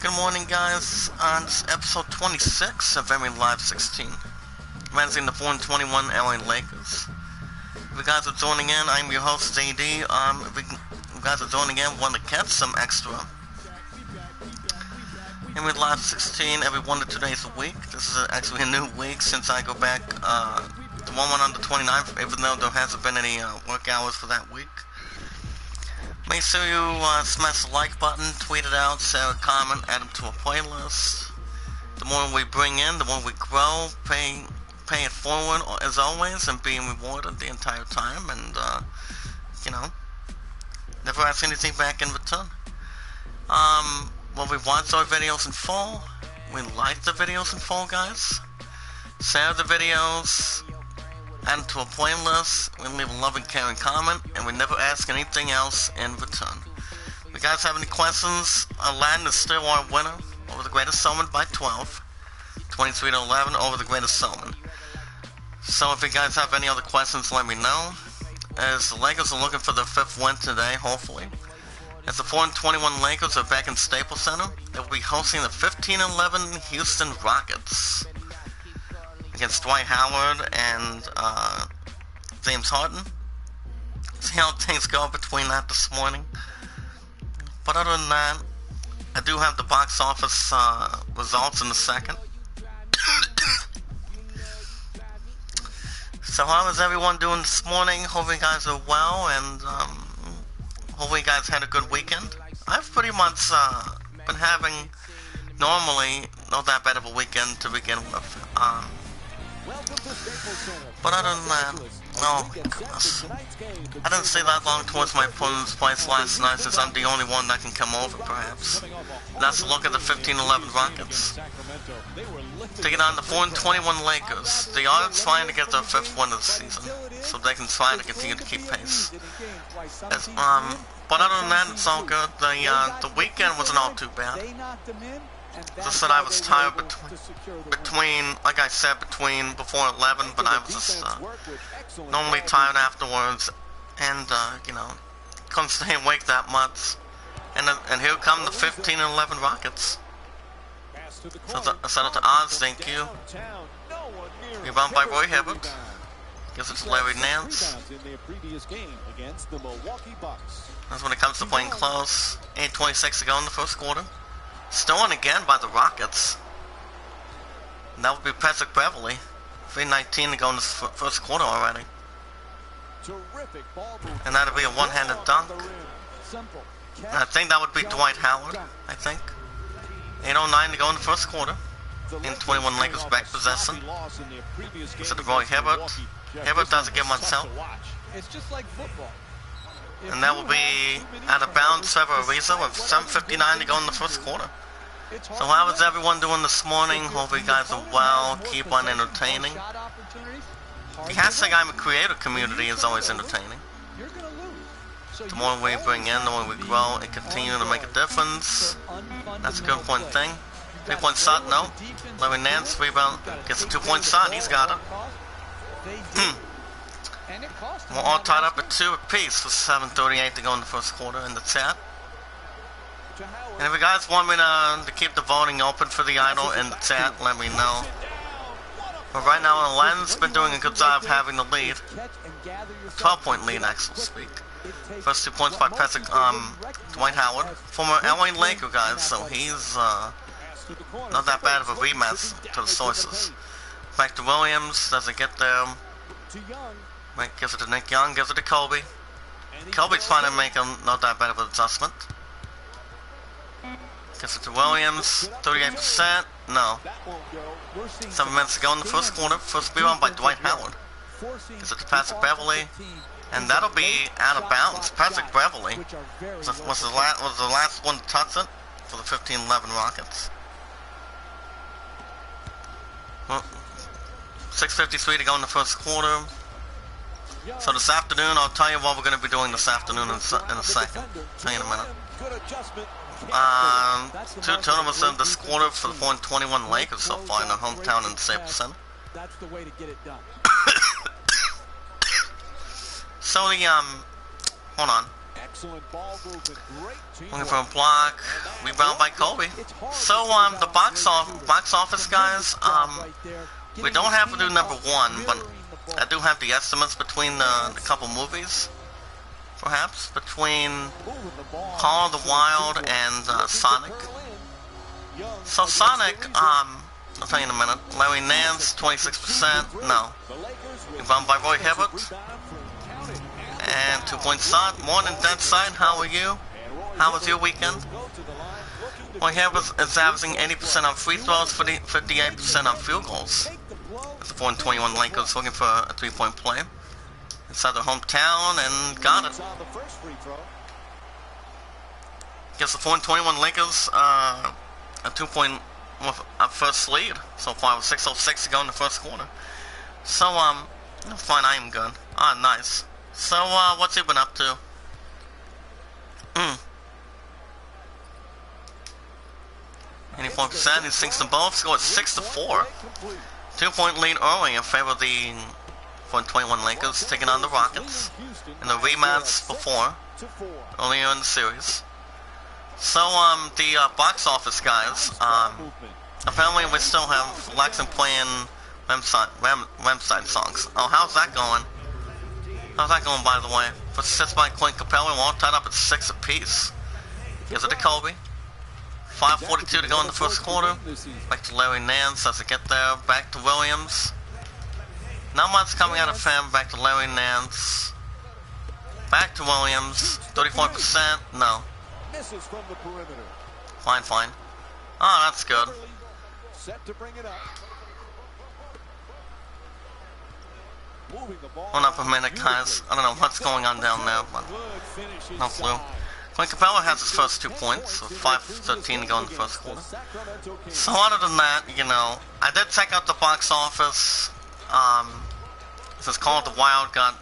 Good morning, guys. On this episode 26 of Every Live 16, managing the 4-21 LA Lakers. If you guys are joining in, I'm your host, JD. If you guys are joining in, want to catch some extra Every Live 16 every 1 to 2 days a week. This is actually a new week since I go back to 1 on the 29th, even though there hasn't been any work hours for that week. Make sure you smash the like button, tweet it out, share a comment, add them to a playlist. The more we bring in, the more we grow, pay it forward as always, and being rewarded the entire time, and never ask anything back in return. Well, we watch our videos in full, we like the videos in full, guys, share the videos, add them to a playlist, we leave a loving, caring comment, and we never ask anything else in return. If you guys have any questions, Aladdin is still our winner over the Greatest Showman by 12, 23-11 over the Greatest Showman. So if you guys have any other questions, let me know. As the Lakers are looking for their 5th win today, hopefully. As the 4-21 Lakers are back in Staples Center, they will be hosting the 15-11 Houston Rockets against Dwight Howard and James Harden. See how things go between that this morning. But other than that, I do have the box office results in a second. So how is everyone doing this morning? Hope you guys are well, and hope you guys had a good weekend. I've pretty much been having normally not that bad of a weekend to begin with. But other than that, oh my goodness, I didn't stay that long towards my opponent's place last night since I'm the only one that can come over, perhaps. That's a look at the 15-11 Rockets. Taking on the 4-21 Lakers. They are trying to get their 5th win of the season, so they can try to continue to keep pace. But other than that, it's all good. The weekend wasn't all too bad. Just that I was tired between, like I said, before 11, but I was just normally tired afterwards, and couldn't stay awake that much. And here come the 15-11 Rockets. So shout out to Oz, thank you. Rebound by Roy Hibbert. Gives it to Larry Nance. That's when it comes to playing close. 8:26 to go in the first quarter. Stolen again by the Rockets. And that would be Patrick Beverley. 3:19 to go in the first quarter already. And that'll be a one-handed dunk. And I think that would be Dwight Howard, I think. 8:09 to go in the first quarter. In 21 Lakers back possession. So to Roy Hibbert. Hibbert doesn't get much help. And that will be out of bounds, Trevor Ariza, with 7:59 to go in the first quarter. So how is everyone doing this morning? Hope you guys are well. Keep on entertaining. The hashtag I'm a creator community is always entertaining. The more we bring in, the more we grow and continue to make a difference. That's a good point thing. 3-point shot, no. Larry Nance, rebound, gets a 2-point shot, he's got it. We're all tied up at 2 apiece with 7:38 to go in the first quarter in the chat. And if you guys want me to keep the voting open for the idol in the chat, let me know. But right now, Len's been doing a good job of having the lead. 12-point lead, actually speak. First 2 points by Patrick, Dwight Howard, former LA Laker, guys, so he's not that bad of a rematch to the sources. Back to Williams, doesn't get there. Right, gives it to Nick Young, gives it to Kobe. Kobe's trying to make not that bad of an adjustment. Gives it to Williams, 38%, no. 7 minutes to go in the first quarter, first rebound by Dwight Howard. Gives it to Patrick Beverley, and that'll be out of bounds. Patrick Beverley was the last one to touch it for the 15-11 Rockets. Well, 6:53 to go in the first quarter. So this afternoon, I'll tell you what we're going to be doing this afternoon in a second. Tell you in a minute. 2 tournaments in this quarter for the 4-21 Lakers so far in their hometown in Staples Center. So the, hold on. Looking for a block. Rebound by Kobe. So the box office guys, we don't have to do number one, but I do have the estimates between the couple movies. Perhaps between Call of the Wild and Sonic. So Sonic, I'll tell you in a minute. Larry Nance, 26%. No. Rebound by Roy Hibbert. And 2-point shot. Morning Dead Side, how are you? How was your weekend? Roy Hibbert is averaging 80% on free throws, 58% on field goals. It's the 4-21 Lakers looking for a 3-point play. Inside their hometown and got it. Gives the 4-21 Lakers a 2-point first lead so far with 6:06 to go in the first quarter. So fine, I am good. Ah, nice. So what's he been up to? 84%. He sinks them both. Scores 6-4. 2-point lead early in favor of the 4-21 Lakers, taking on the Rockets in the rematch before, earlier in the series. So, the box office guys, apparently we still have Lex playing Rammstein songs. Oh, how's that going? How's that going, by the way? For assists by Clint Capella, we're all tied up at 6 apiece. Gives it to Kobe. 5:42 to go in the first quarter. Back to Larry Nance as they get there. Back to Williams. Not much coming out of him. Back to Larry Nance. Back to Williams. 34%. No. Fine. Oh, that's good. Hold up a minute, guys. I don't know what's going on down there, but no clue. Clint Capella has his first 2 points, with 5:13 to go in the first quarter. So other than that, you know, I did check out the box office. This is Call of the Wild got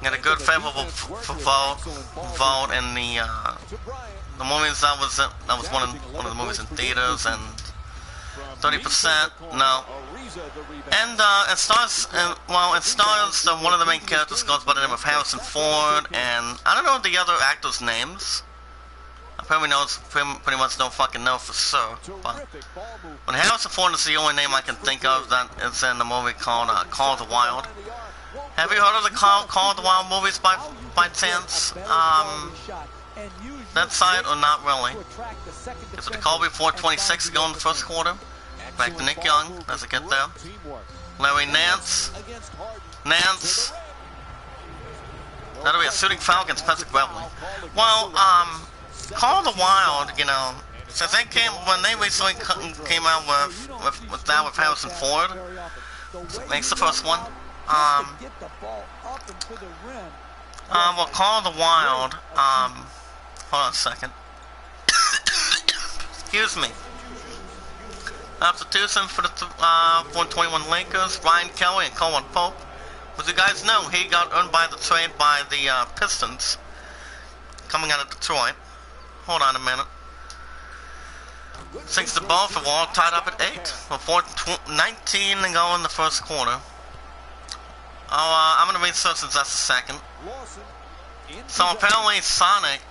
a good favorable vote in the movies that was one of the movies in theaters, and 30% no. And it stars one of the main characters goes by the name of Harrison Ford, and I don't know the other actors' names. I pretty much don't fucking know for sure, but when Harrison Ford is the only name I can think of that is in the movie called Call of the Wild. Have you heard of the Call of the Wild movies by chance? That side or not really? Gives it to Kobe, 4:26 to go in the first quarter. Back to Nick Young as they get there. Larry Nance. That'll be a shooting foul against Patrick Beverly. Well, Call of the Wild, you know, since when they recently came out with Harrison Ford, makes the first one. Well, Call of the Wild, hold on a second. Excuse me. Substitution for the 421 Lakers, Ryan Kelly and Colin Pope. As you guys know, he got earned by the trade by the Pistons, coming out of Detroit. Hold on a minute. Sinks the ball for Wall, tied up at 8. With 4:19 to go in the first quarter. I'm gonna research in just a second. So apparently Sonic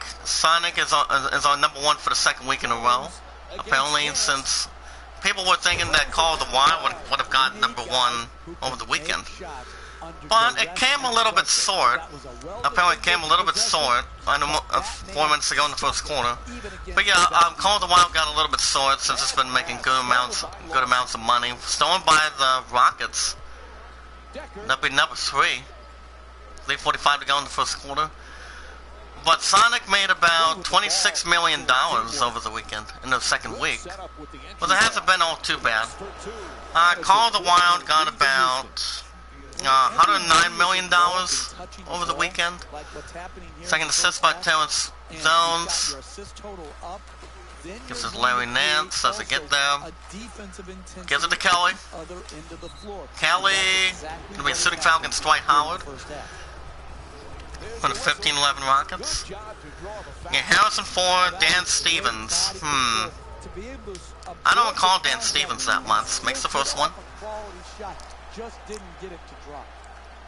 is our number one for the second week in a row. Apparently, since people were thinking that Call of the Wild would have gotten number one over the weekend. But it came a little bit short. Apparently it came a little bit short 4 minutes ago in the first quarter. But yeah, Call of the Wild got a little bit short since it's been making good amounts of money. Stolen by the Rockets. That'd be number 3. 3:45 to go in the first quarter. But Sonic made about $26 million over the weekend in the second week. Well, it hasn't been all too bad. Call of the Wild got about $109 million over the weekend. Second assist by Terrence Jones. Gives it to Larry Nance as they get there. Gives it to Kelly. Kelly gonna be a shooting foul against Dwight Howard. For the 15-11 Rockets. Yeah, Harrison Ford, Dan Stevens. I don't recall Dan Stevens that much. Makes the first one.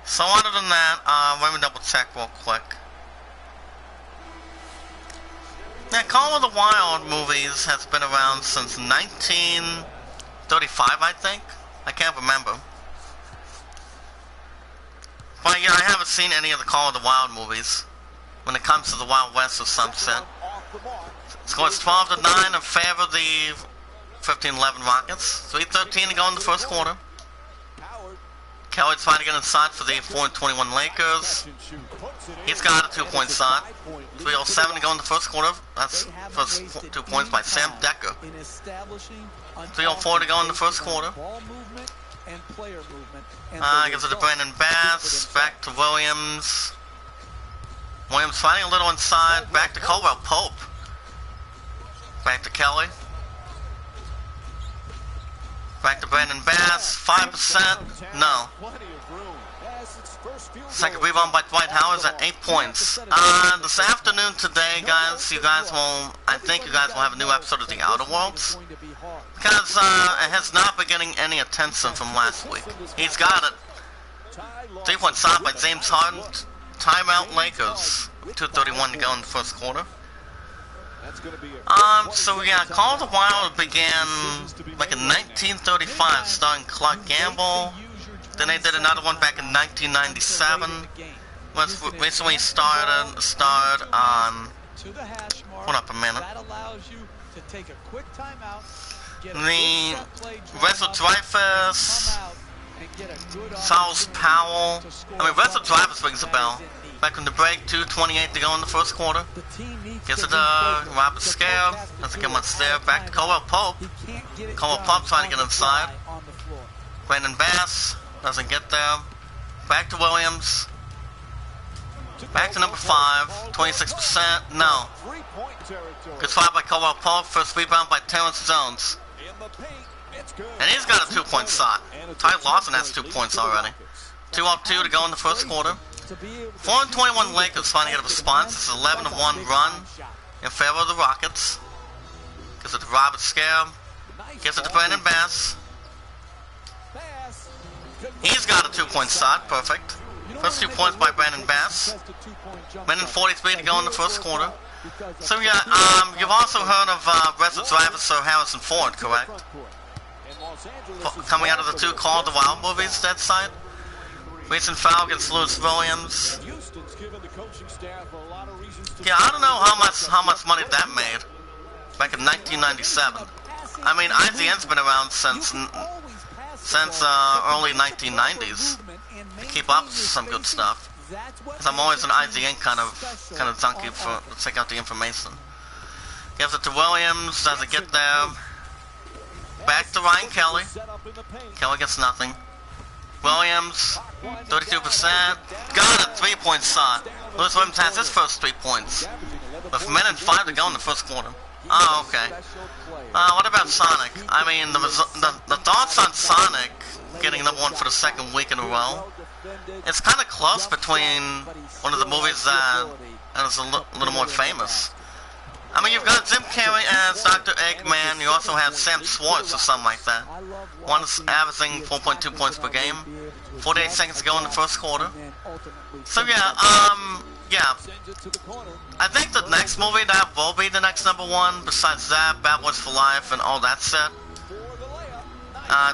So other than that, let me double check real quick. Yeah, Call of the Wild movies has been around since 1935, I think. I can't remember. But yeah, I haven't seen any of the Call of the Wild movies when it comes to the Wild West or Sunset. Score is 12-9 in favor of the 15-11 Rockets. 3:13 to go in the first quarter. Kelly's trying to get inside for the 4-21 Lakers. He's got a 2-point shot. 3:07 to go in the first quarter. That's first 2 points by Sam Decker. 3:04 to go in the first quarter. Gives it to Brandon Bass. Back to Williams. Williams finding a little inside. Back to Caldwell Pope. Back to Kelly. Back to Brandon Bass. 5%. No. Second rebound by Dwight Howard at 8 points. This afternoon today, guys, I think you guys will have a new episode of The Outer Worlds. Because it has not been getting any attention from last week. He's got it. 3-point shot by James Harden. Timeout Lakers. 2:31 to go in the first quarter. So yeah, Call of the Wild began like in 1935, starring Clark Gable. Then they did another one back in 1997. Was recently starred on. Hold up a minute. The Russell Dreyfuss, Charles Powell. Russell Dreyfuss rings a bell. Back on the break, 2:28 to go in the first quarter. Gets it to Robert Scare. Doesn't get much there. Back to Caldwell Pope. Caldwell Pope trying to get inside. Brandon Bass doesn't get there. Back to Williams. Back to number 5. 26%. No. Good fight by Caldwell Pope. First rebound by Terrence Jones. And he's got a 2-point shot. Ty Lawson has 2 points already. 2-2 to go in the first quarter. 4-21 Lakers finally get a response. It's an 11-1 run in favor of the Rockets. Gives it to Robert Scare. Gives it to Brandon Bass. He's got a 2-point shot. Perfect. First 2 points by Brandon Bass. Minute 43 to go in the first quarter. So yeah, you've also heard of Russell Dreyfuss or Harrison Ford, correct? Coming out of the 2 Call of the Wild movies, that side. Recent foul against Lewis Williams. Yeah, I don't know how much money that made back in 1997. IGN's been around since early 1990s. To keep up with some good stuff. Cause I'm always an IGN kind of junkie to check out the information. Gives it to Williams. Doesn't get there. Back to Ryan Kelly. Kelly gets nothing. Williams, 32%. Got a 3-point shot. Lewis Williams has his first 3 points. With a minute and 5 to go in the first quarter. Oh, okay. What about Sonic? The thoughts on Sonic getting number 1 for the second week in a row. It's kind of close between one of the movies that is a little more famous. You've got Jim Carrey as Dr. Eggman. You also have Sam Schwartz or something like that. One's averaging 4.2 points per game. 48 seconds to go in the first quarter. So yeah, I think the next movie that will be the next number 1, besides that, Bad Boys for Life and all that set.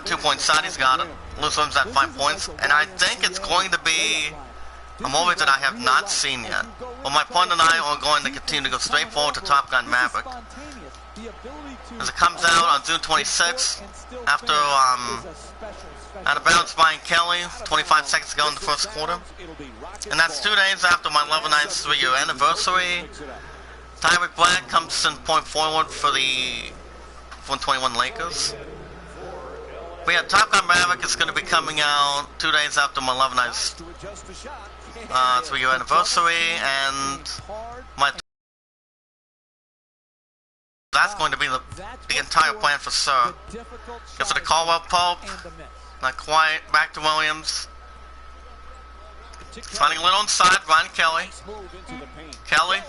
2-point shot, he's got it. Lewis Williams at 5 points. And I think it's going to be a movie that I have not seen yet. But my partner and I are going to continue to go straight forward to Top Gun Maverick. As it comes out on June 26th, after out of bounds by Kelly, 25 seconds to go in the first quarter. And that's 2 days after my Love and Ice 3-year anniversary. Tyreek Black comes in point forward for the 121 Lakers. But yeah, Top Gun Maverick is going to be coming out 2 days after my Love and Ice 3-year anniversary, and that's going to be the entire plan for Sir. Gets it to Caldwell Pope, not quite. Back to Williams. Finding a little inside, Ryan Kelly. Kelly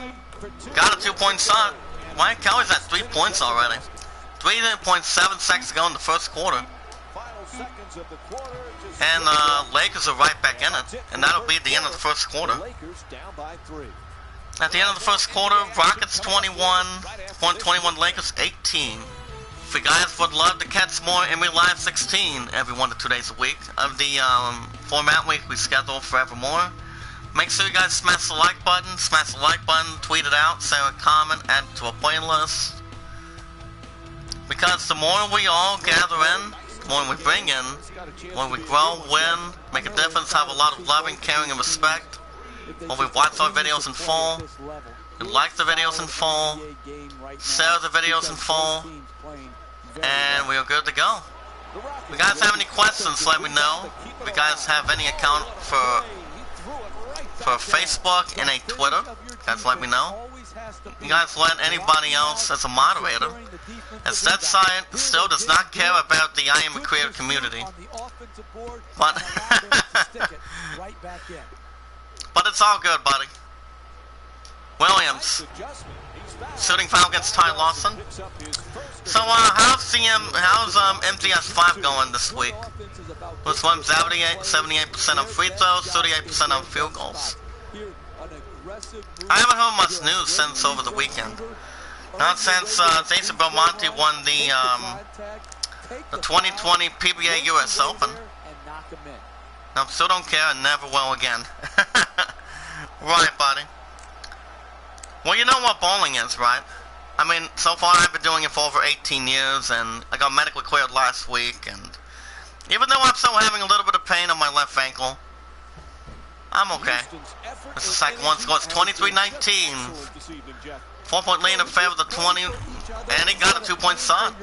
got a 2-point shot. Ryan Kelly's at 3 points already. 3.7 seconds to go in the first quarter. And Lakers are right back in it, and that'll be the end of the first quarter. At the end of the first quarter, Rockets 21, point 21 Lakers 18. If you guys would love to catch more NBA Live 16 every 1 to 2 days a week of the format we schedule forevermore, make sure you guys smash the like button, tweet it out, say a comment, add it to a playlist. Because the more we all gather in, the more we bring in, the more we grow, win, make a difference, have a lot of loving, caring, and respect. When we watch our videos in full, we like the videos in full, share the videos in full, and we are good to go. If you guys have any questions, let me know. If you guys have any account for Facebook and a Twitter, guys let me know. You guys let anybody else as a moderator. As that side still does not care about the I Am a Creator community. But but it's all good, buddy. Williams. Shooting foul against Ty Lawson. So how's MTS 5 going this week? This one's 78% on free throws, 38% on field goals. I haven't heard much news since over the weekend. Not since Jason Belmonte won the 2020 PBA US Open. I still don't care and never will again. Right, buddy. Well, you know what bowling is, right? I mean, so far I've been doing it for over 18 years, and I got medically cleared last week, and even though I'm still having a little bit of pain on my left ankle, I'm okay. This is the second one, scores 23-19. 4-point lead in favor of the 20, and he got a 2-point shot.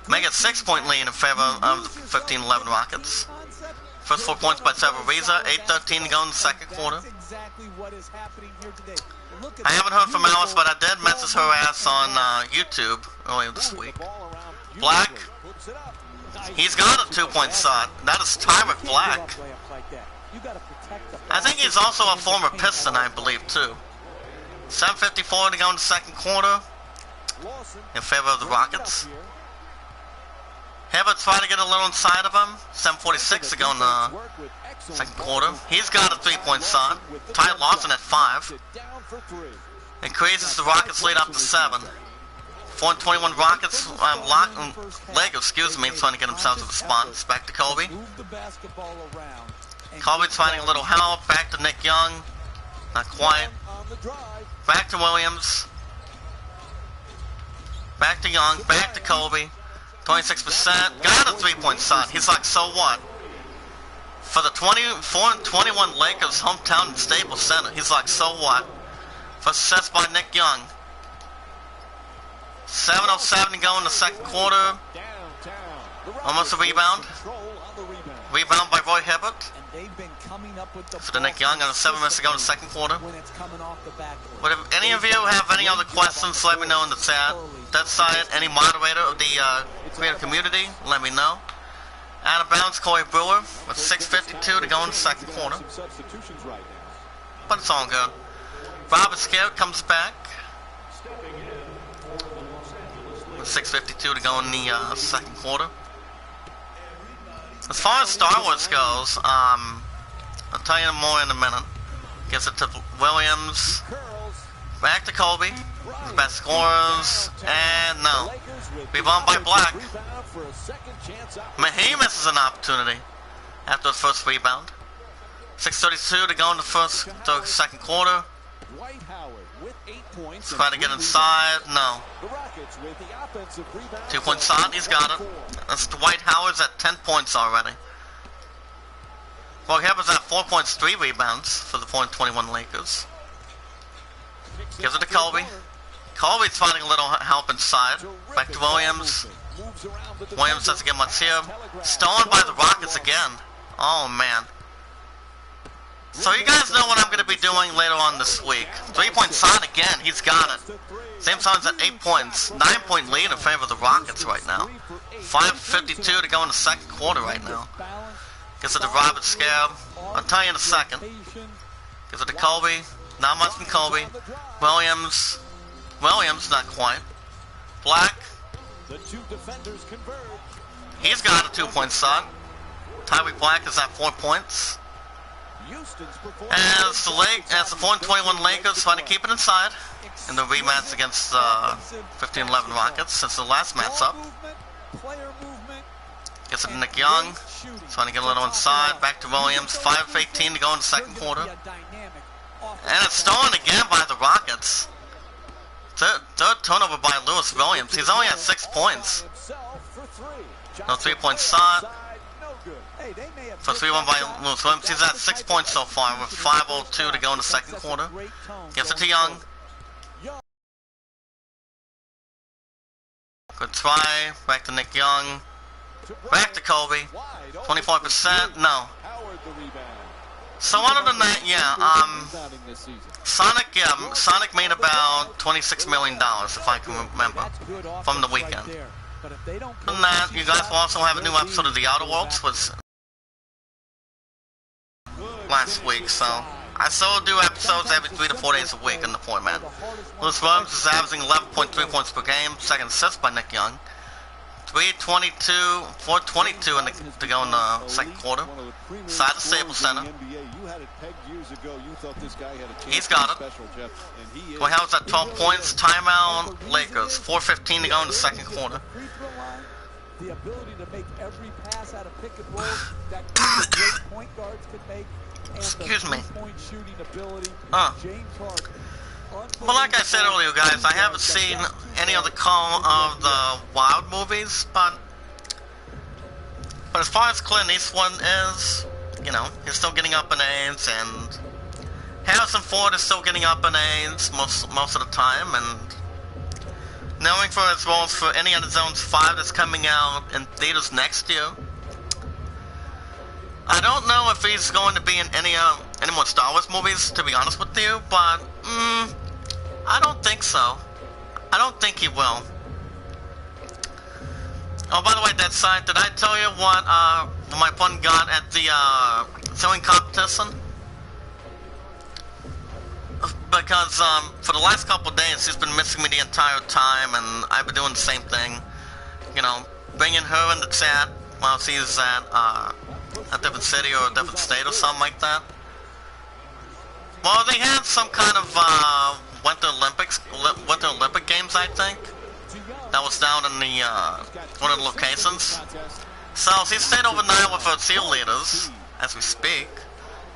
Make it 6-point lead in favor of the 15-11 Rockets. First 4 points by Trevor Ariza, 8:13 to go in the second quarter. I haven't heard from Alice, but I did message her ass on YouTube earlier this week. Black, he's got a 2-point shot. That is Tyrek Black. I think he's also a former Piston, I believe, too. 7:54 to go in the second quarter in favor of the Rockets. Hibbert's trying to get a little inside of him. 7:46 to go in the second quarter. He's got a 3-point shot. Ty Lawson at 5. Increases the Rockets lead up to 7. 4-21 Rockets, Lakers, trying to get themselves a response. Back to Kobe. Kobe's finding a little help. Back to Nick Young. Not quite. Back to Williams. Back to Young. Back to Kobe. 26%. Got a 3-point shot. He's like, so what? For the 24-21 Lakers hometown and Staples Center, he's like, so what? First success by Nick Young. 7:07 to go in the second quarter. Almost a rebound. Rebound by Roy Hibbert. For the Nick Young, and 7 minutes to go in the second quarter. But if any of you have any other questions, let me know in the chat. That side, any moderator of the creative community, let me know. Out of bounds, Corey Brewer with 6:52 to go in the second quarter. But it's all good. Robert Scarrett comes back with 6:52 to go in the second quarter. As far as Star Wars goes, I'll tell you more in a minute. Gives it to Williams. Back to Kobe. The best scorers. And no. Rebound by Black. Mahee misses an opportunity after his first rebound. 6:32 to go in the second quarter. He's trying to get inside. No. 2-point shot. He's got it. That's Dwight Howard's at 10 points already. Well, he has at 4 points, 3 rebounds for the 4-21 Lakers. Gives it to Kobe. Kobe's finding a little help inside. Back to Williams. Williams doesn't get much here. Stolen by the Rockets again. Oh, man. So you guys know what I'm going to be doing later on this week. 3-point shot again. He's got it. Same time's at 8 points. 9-point lead in favor of the Rockets right now. 5:52 to go in the second quarter right now. Gives it to Robert Scarab. I'll tell you in a second. Gives it to Kobe. Not much from Kobe. Williams. Williams, not quite. Black. He's got a 2-point shot. Tyreek Black is at 4 points. As the 4-21 Lakers trying to keep it inside in the rematch against 15-11 Rockets since the last matchup. Gets it to Nick Young, trying to get a little inside, back to Williams, 5:18 to go in the second quarter. And it's stolen again by the Rockets. Third turnover by Lewis Williams. He's only at 6 points. No 3-point shot. For 3-1 by Lewis Williams. He's at 6 points so far with 5:02 to go in the second quarter. Gives it to Young. Good try. Back to Nick Young. Back to Kobe. 24%. No. So other than that, yeah, Sonic made about $26 million, if I can remember, from the weekend. Other than that, you guys will also have a new episode of The Outer Worlds, was last week, so I still do episodes every 3 to 4 days a week in the format. Lewis Williams is averaging 11.3 points per game, second assist by Nick Young. 4:22 to go in the second quarter. Side to Staples Center. He's got it. Well, how's at 12 points? Timeout Lakers. 4:15 to go in the second quarter. The ability to make every pass out of pick and roll that great point guards can make. Excuse me. Well, like I said earlier, guys, I haven't seen any of the Call of the Wild movies, but as far as Clint Eastwood is, you know, he's still getting up in age, and Harrison Ford is still getting up in age most of the time, and knowing for his roles for Indiana Jones 5 that's coming out in theaters next year, I don't know if he's going to be in any more Star Wars movies, to be honest with you, but I don't think so. I don't think he will. Oh, by the way, that side, did I tell you what my fun got at the sewing competition? Because for the last couple of days, she's been missing me the entire time, and I've been doing the same thing. You know, bringing her in the chat while she's at a different city or a different state or something like that. Well, they had some kind of Winter Olympic Games, I think. That was down in the one of the locations. So she stayed overnight with her cheerleaders, as we speak,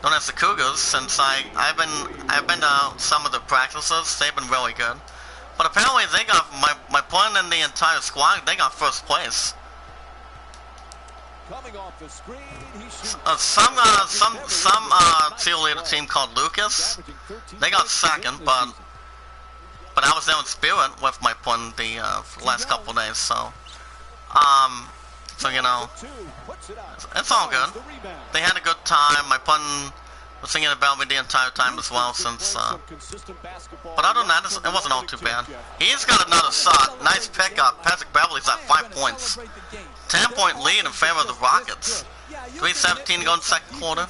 known as the Cougars. Since I've been to some of the practices, they've been really good. But apparently they got my point in the entire squad. They got first place. Some cheerleader team called Lucas, they got second, but I was there in spirit with my pun the last couple of days, so you know, it's all good. They had a good time. My pun was singing about me the entire time as well, since but other than that, it wasn't all too bad. He's got another shot. Nice pickup. Patrick Beverly's at 5 points. 10-point lead in favor of the Rockets. 3:17 to go in the second quarter.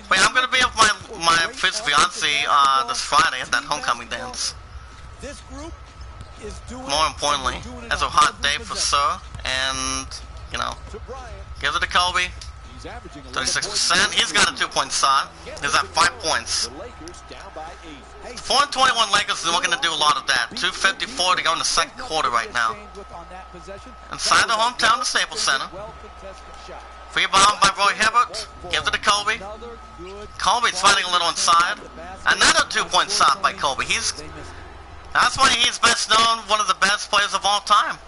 Wait, I'm gonna be with my future fiance this Friday at that homecoming dance. More importantly, it's a hot day for Sir, and you know, gives it to Kobe. 36%. He's got a 2-point shot. He's at 5 points. 4-21 Lakers is looking to do a lot of that. 2:54 to go in the second quarter right now. Inside the hometown, the Staples Center. Rebound by Roy Hibbert. Gives it to Kobe. Kobe's fighting a little inside. Another 2-point shot by Kobe. That's why he's best known, one of the best players of all time.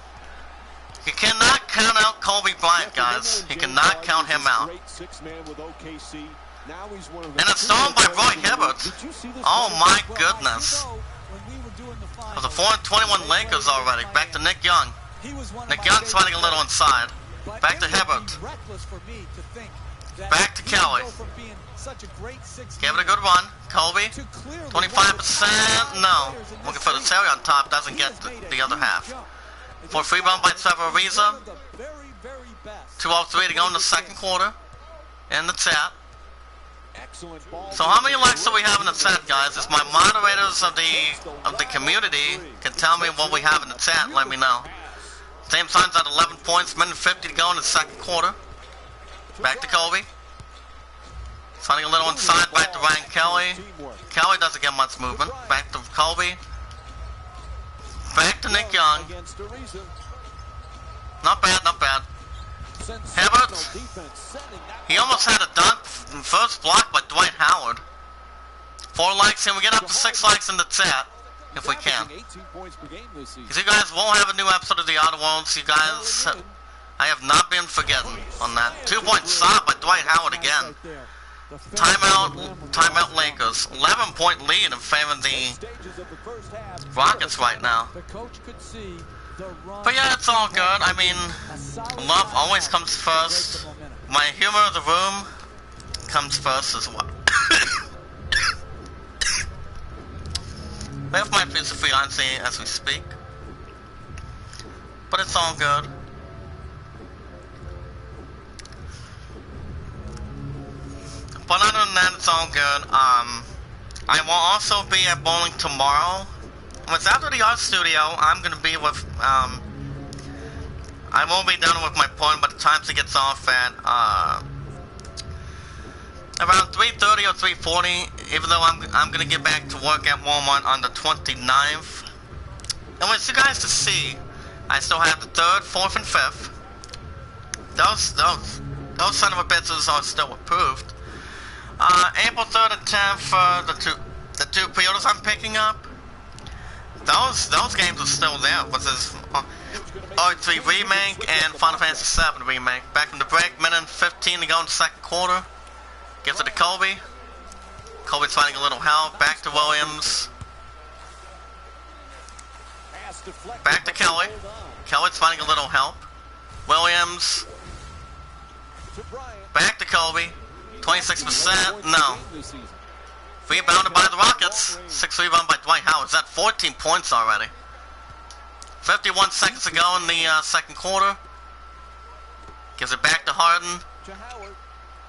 You cannot count out Kobe Bryant, guys. You cannot count him out. And it's stolen by Roy Hibbert. Oh my goodness. For the 4-21 Lakers already. Back to Nick Young. Nick Young's fighting a little inside. Back to Hibbert. Back to Kelly. Gave it a good run. Kobe. 25%. No. Looking for the cherry on top. Doesn't get the other half. For a rebound by Trevor Ariza. 2:03 to go in the second quarter. In the chat. So how many likes do we have in the chat, guys? If my moderators of the community can tell me what we have in the chat, let me know. Same signs at 11 points, minute 50 to go in the second quarter. Back to Kobe. Signing a little inside back to Ryan Kelly. Kelly doesn't get much movement. Back to Colby. Back to Nick Young. Not bad, not bad. Hibbert. He almost had a dunk. First block by Dwight Howard. 4 likes, and we get up to 6 likes in the chat. If we can. Because you guys won't have a new episode of The Outer Worlds. You guys, I have not been forgetting on that. 2-point stop by Dwight Howard again. Timeout Lakers. 11-point lead in favor of the Rockets right now. But yeah, it's all good. I mean, love always comes first. My humor of the room comes first as well. We have my future fiance as we speak. But it's all good. But other than that, it's all good. I will also be at bowling tomorrow. It's after the art studio. I'm gonna be with, I won't be done with my point by the time it gets off at, around 3:30 or 3:40, even though I'm gonna get back to work at Walmart on the 29th. I want you guys to see, I still have the 3rd, 4th, and 5th. Those son of a bitches are still approved. April 3rd and 10th, the two pre-orders I'm picking up. Those games are still there, which is RE3 Remake and Final Fantasy VII Remake. Back from the break, minute 15 to go in the second quarter. Gives it to Colby. Colby's finding a little help. Back to Williams. Back to Kelly. Kelly's finding a little help. Williams. Back to Colby. 26%. No. Rebounded by the Rockets. 6 rebound by Dwight Howard. Is that 14 points already? 51 seconds to go in the second quarter. Gives it back to Harden.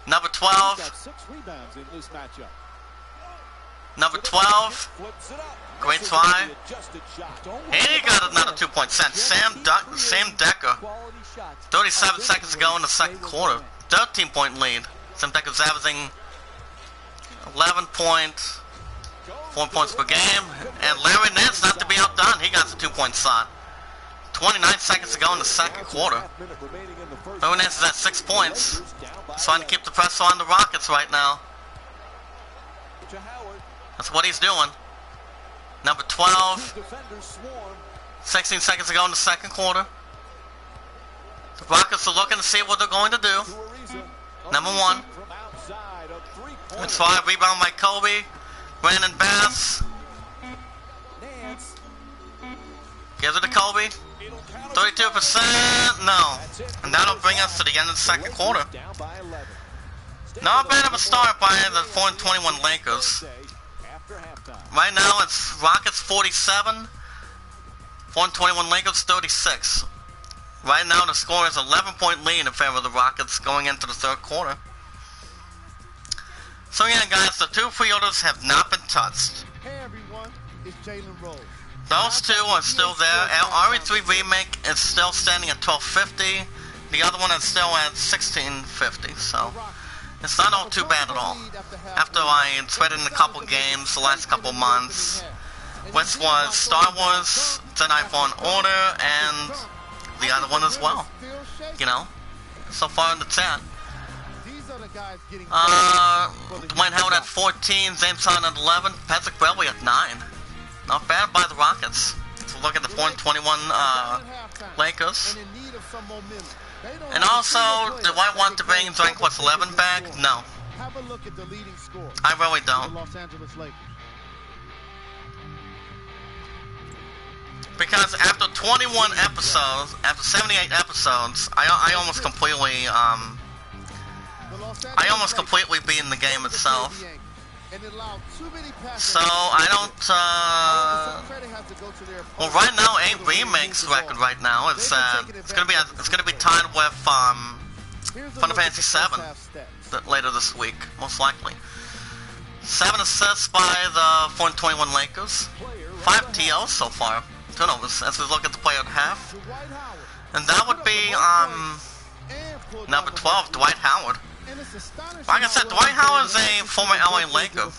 Number 12. Number 12. Great try. And he got another 2-point set. Sam Decker. 37 seconds to go in the second quarter. 13-point lead. Sam Decker's averaging 11.4 points per game. And Larry Nance, not to be outdone, he got the 2-point shot. 29 seconds to go in the second quarter. Larry Nance is at 6 points. He's trying to keep the pressure on the Rockets right now. That's what he's doing. Number 12. 16 seconds to go in the second quarter. The Rockets are looking to see what they're going to do. Number 1. It's 5. Rebound by Colby. Brandon Bass. Gives it to Colby. 32%. No. And that'll bring us to the end of the second quarter. Not bad of a start by the 4-21 Lakers. Right now it's Rockets 47. 4-21 Lakers 36. Right now the score is 11-point lead in favor of the Rockets going into the third quarter. So yeah, guys, the 2 pre-orders have not been touched. Hey everyone, it's Jalen Rose. Those 2 are still there. RE3 Remake is still standing at $12.50. The other one is still at $16.50. So it's not all too bad at all. After I traded in a couple games the last couple months, which was Star Wars, Jedi Fallen Order, and the other one as well. You know, so far in the chat. Dwight Howard at 14, James Harden at 11, Patrick Beverley at 9. Not bad by the Rockets. So look at the 4-21 Lakers. And also, do I want to bring Dragon Quest 11 back? No. I really don't. Because after 21 episodes, after 78 episodes, I almost completely beat in the game itself. So I don't well, right now 8 remakes record right now. It's gonna be tied with Final Fantasy VII later this week, most likely. 7 assists by the 4-21 Lakers. 5 TLs so far. Turnovers as we look at the player at half. And that would be number 12, Dwight Howard. And it's astonishing. Like I said, Dwight Howard is a former LA Laker,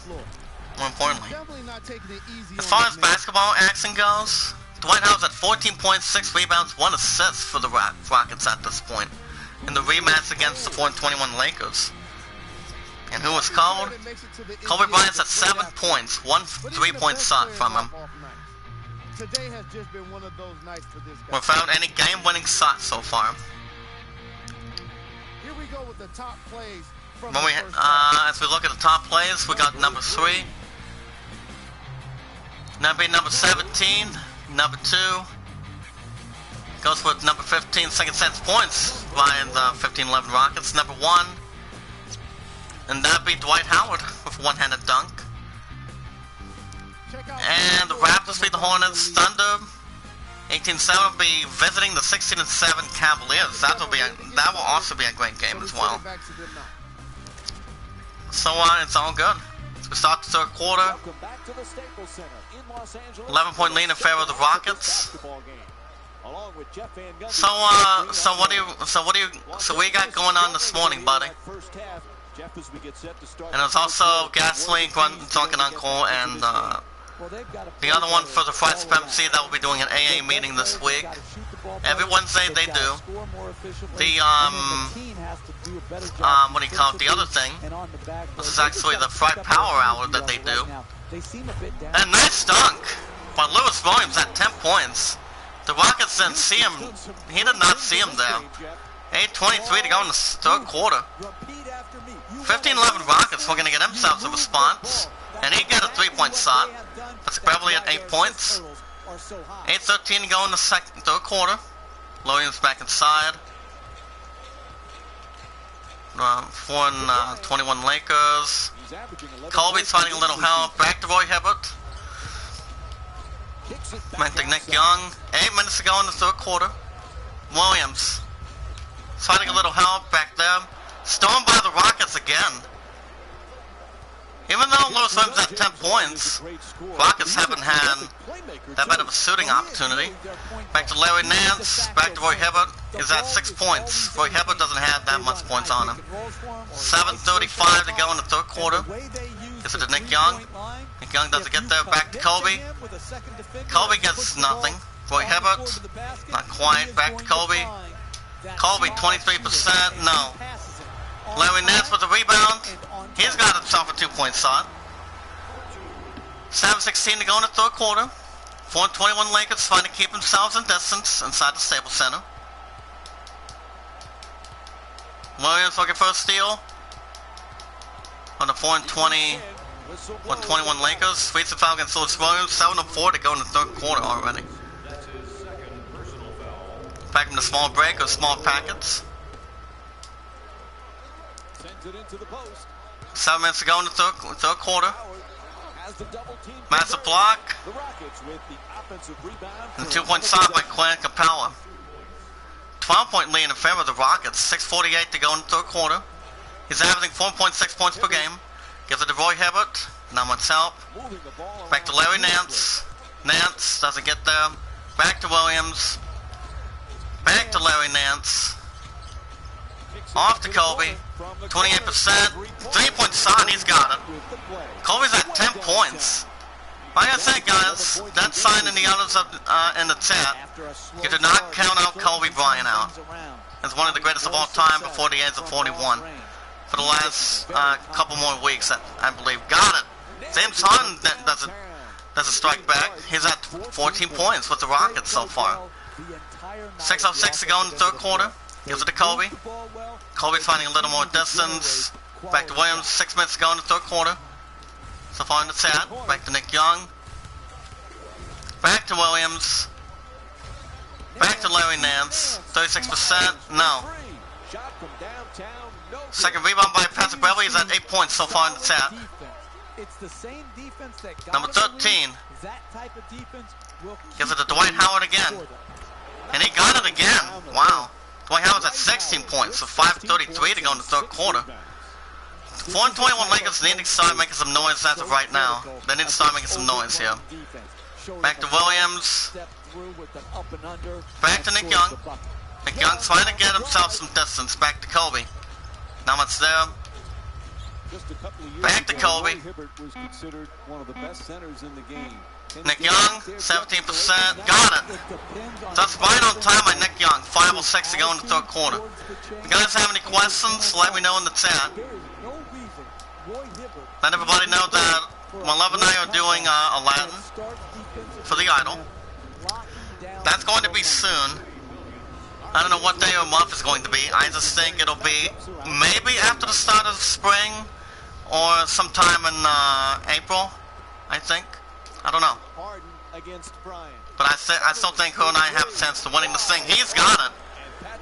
more importantly. Definitely not taking it easy. As far as basketball action goes, Dwight Howard's at 14 points, 6 rebounds, 1 assist for the Rockets at this point in the rematch against the 4-21 Lakers. And who was called? Kobe Bryant's at 7 points, 1 3-point shot from him, Today has just been one of those nights for this guy. without any game-winning shot so far. Here we go with the top plays from When we, the first half. as we look at the top plays, we got number 3. That'd be number 17, number 2. Goes with number 15, second set points by the 15-11 Rockets. Number 1. And that'd be Dwight Howard with a one-handed dunk. And the Raptors beat the Hornets. Thunder 18-7 will be visiting the 16-7 Cavaliers. That will also be a great game as well. So it's all good. We start the third quarter. 11-point lead in favor of the Rockets. So what you got going on this morning, buddy? And there's also Gasoline, Drunken Uncle, and the other one for the Fright Supremacy that will be doing an AA meeting this week. Every Wednesday they do. The what do you call it? The other thing. This is actually the Fright Power Hour that they do. And nice dunk by Lewis Williams at 10 points. The Rockets didn't see him. He did not see him there. 8:23 to go in the third quarter. 15-11 Rockets were going to get themselves a response. And he got a 3-point shot. That's Beverly at 8 points. 8:13 to go in the third quarter. Williams back inside. 4-21 Lakers. Colby's finding a little help. Back to Roy Hibbert. Back to Nick Young. 8 minutes to go in the third quarter. Williams finding a little help back there. Stormed by the Rockets again. Even though Lewis Williams had 10 points, Rockets haven't had that bad of a shooting opportunity. Back to Larry Nance, back to Roy Hibbert. He's at 6 points. Roy Hibbert doesn't have that much points on him. 7:35 to go in the third quarter. Gives it to Nick Young. Nick Young doesn't get there. Back to Kobe. Kobe gets nothing. Roy Hibbert, not quite. Back to Kobe. Kobe, 23%, no. Larry Nance with a rebound. He's got himself a 2-point shot. 7:16 to go in the third quarter. 4-21 Lakers trying to keep themselves in distance inside the Staples Center. Williams looking for a steal on the 4-21 Lakers. Reads the foul against Lewis Williams. 7:04 to go in the third quarter already. Back from the small break or small packets. 7 minutes to go in the third quarter. Massive block. And 2-point shot by Clint Capella. 12-point lead in favor of the Rockets. 6:48 to go in the third quarter. He's averaging 4.6 points per game. Gives it to Roy Hibbert. Not much help. Back to Larry Nance. Nance doesn't get there. Back to Williams. Back to Larry Nance. Off to Kobe. 28%. 3-point shot. He's got it. Kobe's at 10 points. Like I said, guys, that sign in the others in the chat, you do not count out Kobe Bryant out. As one of the greatest of all time before the age of 41. For the last couple more weeks, I believe. Got it. James Harden doesn't strike back. He's at 14 points with the Rockets so far. 6:06 to go in the third quarter. Gives it to Kobe. Kobe finding a little more distance. Back to Williams. 6 minutes to go in the third quarter. So far in the chat. Back to Nick Young. Back to Williams. Back to Larry Nance. 36%. No. Second rebound by Patrick Beverly. He's at 8 points so far in the chat. Number 13. Gives it to Dwight Howard again. And he got it again. Wow. Dwight Howard's at 16 points, so 5:33 to go in the third quarter. 4-21 Lakers need to start making some noise as of right now. They need to start making some noise here. Back to Williams. Back to Nick Young. Nick Young trying to get himself some distance. Back to Kobe. Not much there. Back to Kobe. Nick Young, 17%. Got it. That's right on time by Nick Young. 5:06 to go in the third quarter. If you guys have any questions, let me know in the chat. Let everybody know that Love and I are doing Aladdin for the Idol. That's going to be soon. I don't know what day or month it's going to be. I just think it'll be maybe after the start of spring or sometime in April, I think. I don't know. But I still think her and I have a chance to winning this thing. He's got it.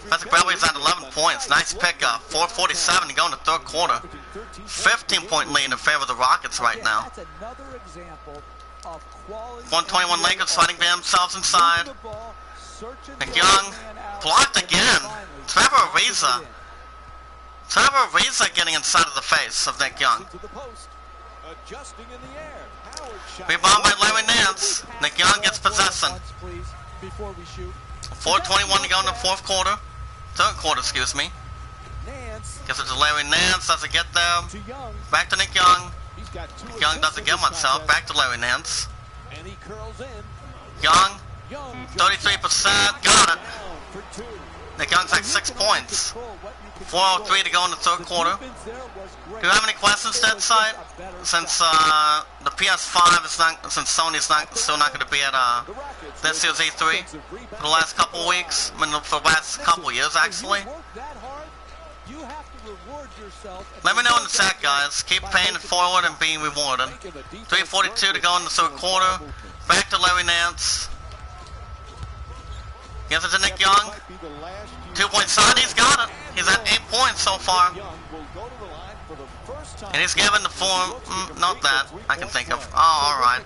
Patrick Beverly's at 11 points. Nice pickup. 4:47 to go in the third quarter. 15-point lead in favor of the Rockets right now. 121 Lakers fighting by themselves inside. Nick Young blocked again. Trevor Ariza. Trevor Ariza getting inside of the face of Nick Young. Rebound by Larry Nance. Nick Young gets possession. 4:21 to go in the fourth quarter. Third quarter, excuse me. Gives it to Larry Nance. Doesn't get there. Back to Nick Young. Nick Young doesn't get much help. Back to Larry Nance. Young. 33%. Got it. Nick Young's like 6 points. 4:03 to go in the third quarter. Do you have any questions, Dead Side? Since the PS5 is not, since Sony's still not going to be at this year's E3 for the last couple of weeks. I mean, for the last couple of years actually. Let me know in the chat, guys. Keep paying it forward and being rewarded. 3:42 to go in the third quarter. Back to Larry Nance. Gives it to Nick Young. 2-point shot. He's got it. He's at 8 points so far. And he's given the form. Not that I can think of. Oh, alright.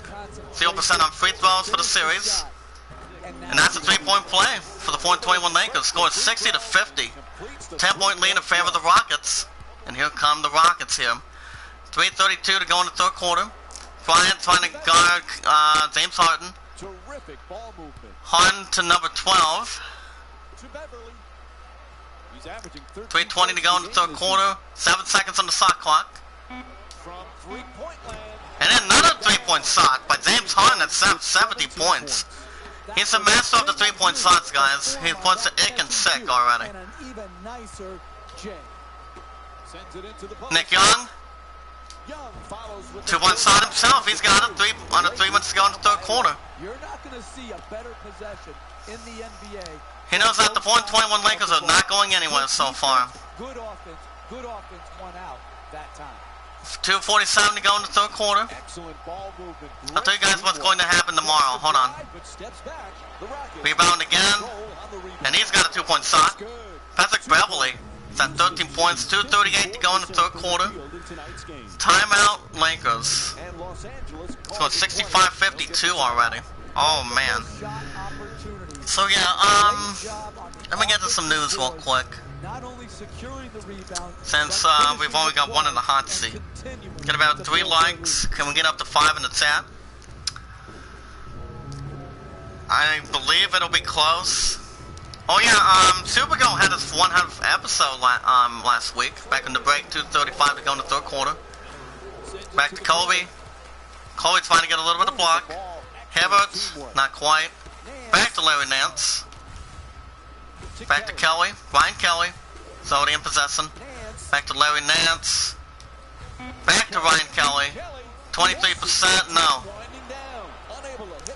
0% on free throws for the series. And that's a 3-point play for the 421 Lakers. Scored 60-50. 10-point lead in favor of the Rockets. And here come the Rockets here. 3:32 to go in the third quarter. Bryant trying to guard James Harden. Harden to number 12. 3:20 to go in the third quarter. 7 seconds on the shot clock. And then another 3-point shot by James Harden at 70 points. He's a master of the 3-point shots, guys. He puts the ick and sick already. Nick Young. 2-point shot himself. He's got it. 3 minutes to go in the third quarter. You're not going to see a better possession in the NBA. He knows that the 421 Lakers are not going anywhere so far. Good offense won out that time. 2:47 to go in the third quarter. I'll tell you guys what's going to happen tomorrow. Hold on. Rebound again. And he's got a 2-point shot. Patrick Beverly is at 13 points. 2:38 to go in the third quarter. Timeout Lakers. It's going 65-52 already. Oh man. So yeah, let me get to some news real quick. Since we've only got one in the hot seat. Get about 3 likes. Can we get up to 5 in the chat? I believe it'll be close. Oh yeah, Supergirl had his 100th episode last week. Back in the break, 2:35 to go in the third quarter. Back to Kobe. Kobe's trying to get a little bit of block. Hibbert, not quite. Back to Larry Nance. Back to Kelly. Brian Kelly. It's already in possession. Back to Larry Nance. Back to Ryan Kelly. 23%. No.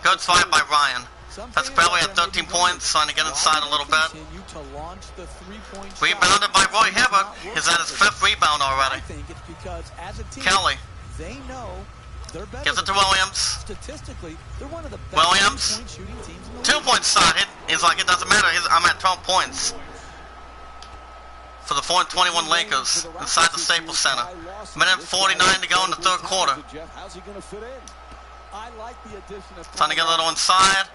Good fight by Ryan. That's Kelly at 13 points. Trying to get inside a little bit. Rebounded by Roy Hibbert. He's at his 5th rebound already. Kelly. Gives it to Williams. Williams. 2-point shot. He's like, it doesn't matter. I'm at 12 points. For the 421 Lakers inside the Staples Center. Minute 49 to go in the third quarter. Trying to get a little inside.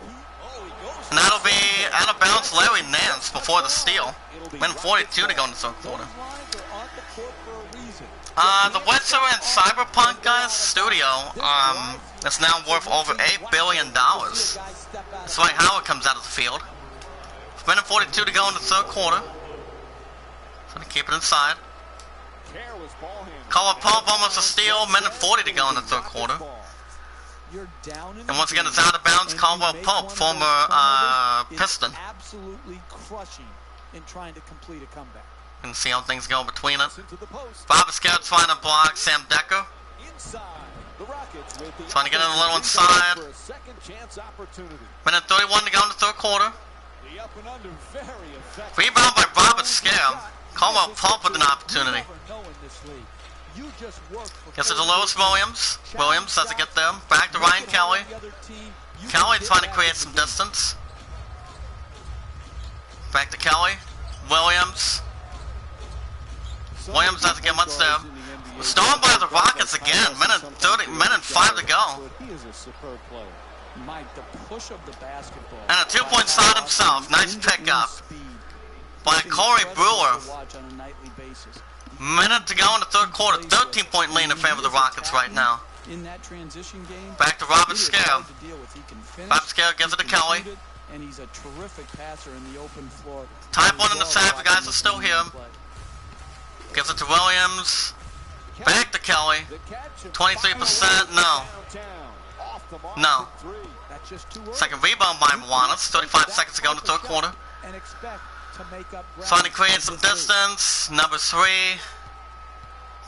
And that'll be out of bounds Larry Nance before the steal. Minute 42 to go in the third quarter. The Witcher and Cyberpunk, guys, studio, is now worth over $8 billion. That's why Howard comes out of the field. Minute 42 to go in the third quarter. Trying to keep it inside. Caldwell Pope almost a steal. Minute 40 to go in the third quarter. And once again, it's out of bounds. Caldwell Pope, former Piston. Absolutely crushing in trying to complete a comeback. And see how things go between it. Bob Scout's trying to block Sam Decker. Trying to get in a little inside. Minute 31 to go in the third quarter. Rebound by Robert Scare. Caldwell Pope with an opportunity. Gets it to Lewis Williams. Williams has to get there. Back to Ryan Kelly. Kelly trying to create some distance. Back to Kelly. Williams. Williams doesn't get much there. Stolen by the Rockets again. Minute 5 to go. And a 2-point shot himself. Nice pickup by Corey Brewer. Minute to go in the third quarter. 13-point lead in favor of the Rockets right now. Back to Robert Scare. Robert Scare gives it to Kelly. And he's a terrific passer in the open floor. Type 1 in the sack. The guys are still here. Gives it to Williams. Back to Kelly. 23%. No. No. Second rebound by Moanas. 35 seconds to go in the third quarter. Trying to create some distance. Number 3.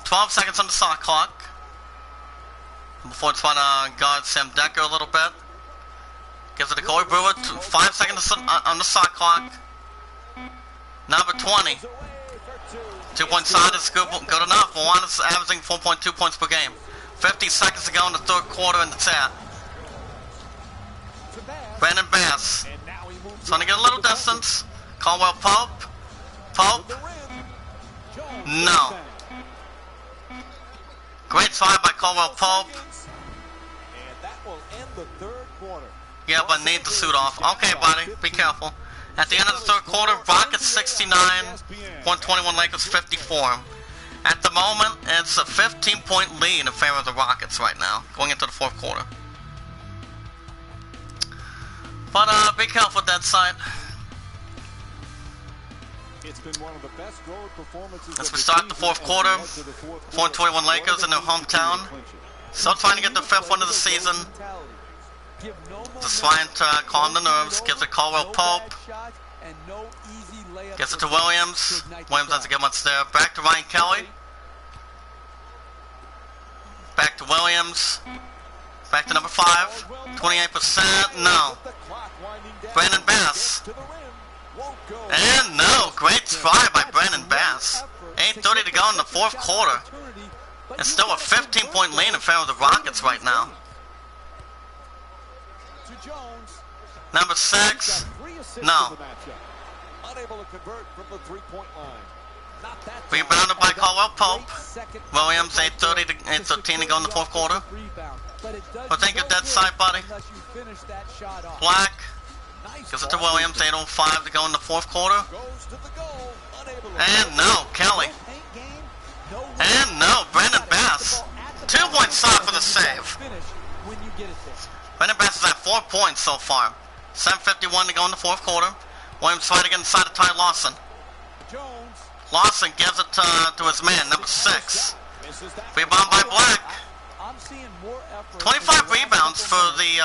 12 seconds on the shot clock. Before trying to guard Sam Decker a little bit. Gives it to Corey Brewer. 5 seconds on the shot clock. Number 20. 2-point shot is good enough. Moanas averaging 4.2 points per game. 50 seconds to go in the third quarter in the chat. Brandon Bass. Trying to get a little distance. Caldwell Pope. Pope. No. Great try by Caldwell Pope. Yeah, but need the suit off. Okay, buddy. Be careful. At the end of the third quarter, Rockets 69, 121 Lakers 54. At the moment, it's a 15-point lead in favor of the Rockets right now, going into the fourth quarter. But be careful with that side. As we start the fourth quarter, 421 Lakers in their hometown. Still trying to get the fifth one of the season. Just trying to calm the nerves. Gives it Caldwell Pope. Gets it to Williams. Williams doesn't get much there. Back to Ryan Kelly. Back to Williams. Back to number 5. 28%. No. Brandon Bass. And no. Great try by Brandon Bass. 8:30 to go in the fourth quarter. It's still a 15-point lead in favor of the Rockets right now. Number 6. No. Rebounded by Caldwell Pope. Williams, 8:30 to 8:13 to go in the fourth quarter. But think of that side, buddy. Black. Gives it to Williams, 8:05 to go in the fourth quarter. And no, Kelly. And no, Brandon Bass. 2-point shot for the save. Brandon Bass is at 4 points so far. 7:51 to go in the fourth quarter. Williams trying to get inside of Ty Lawson. Lawson gives it to his man, number 6. Rebound by Black. 25 rebounds for the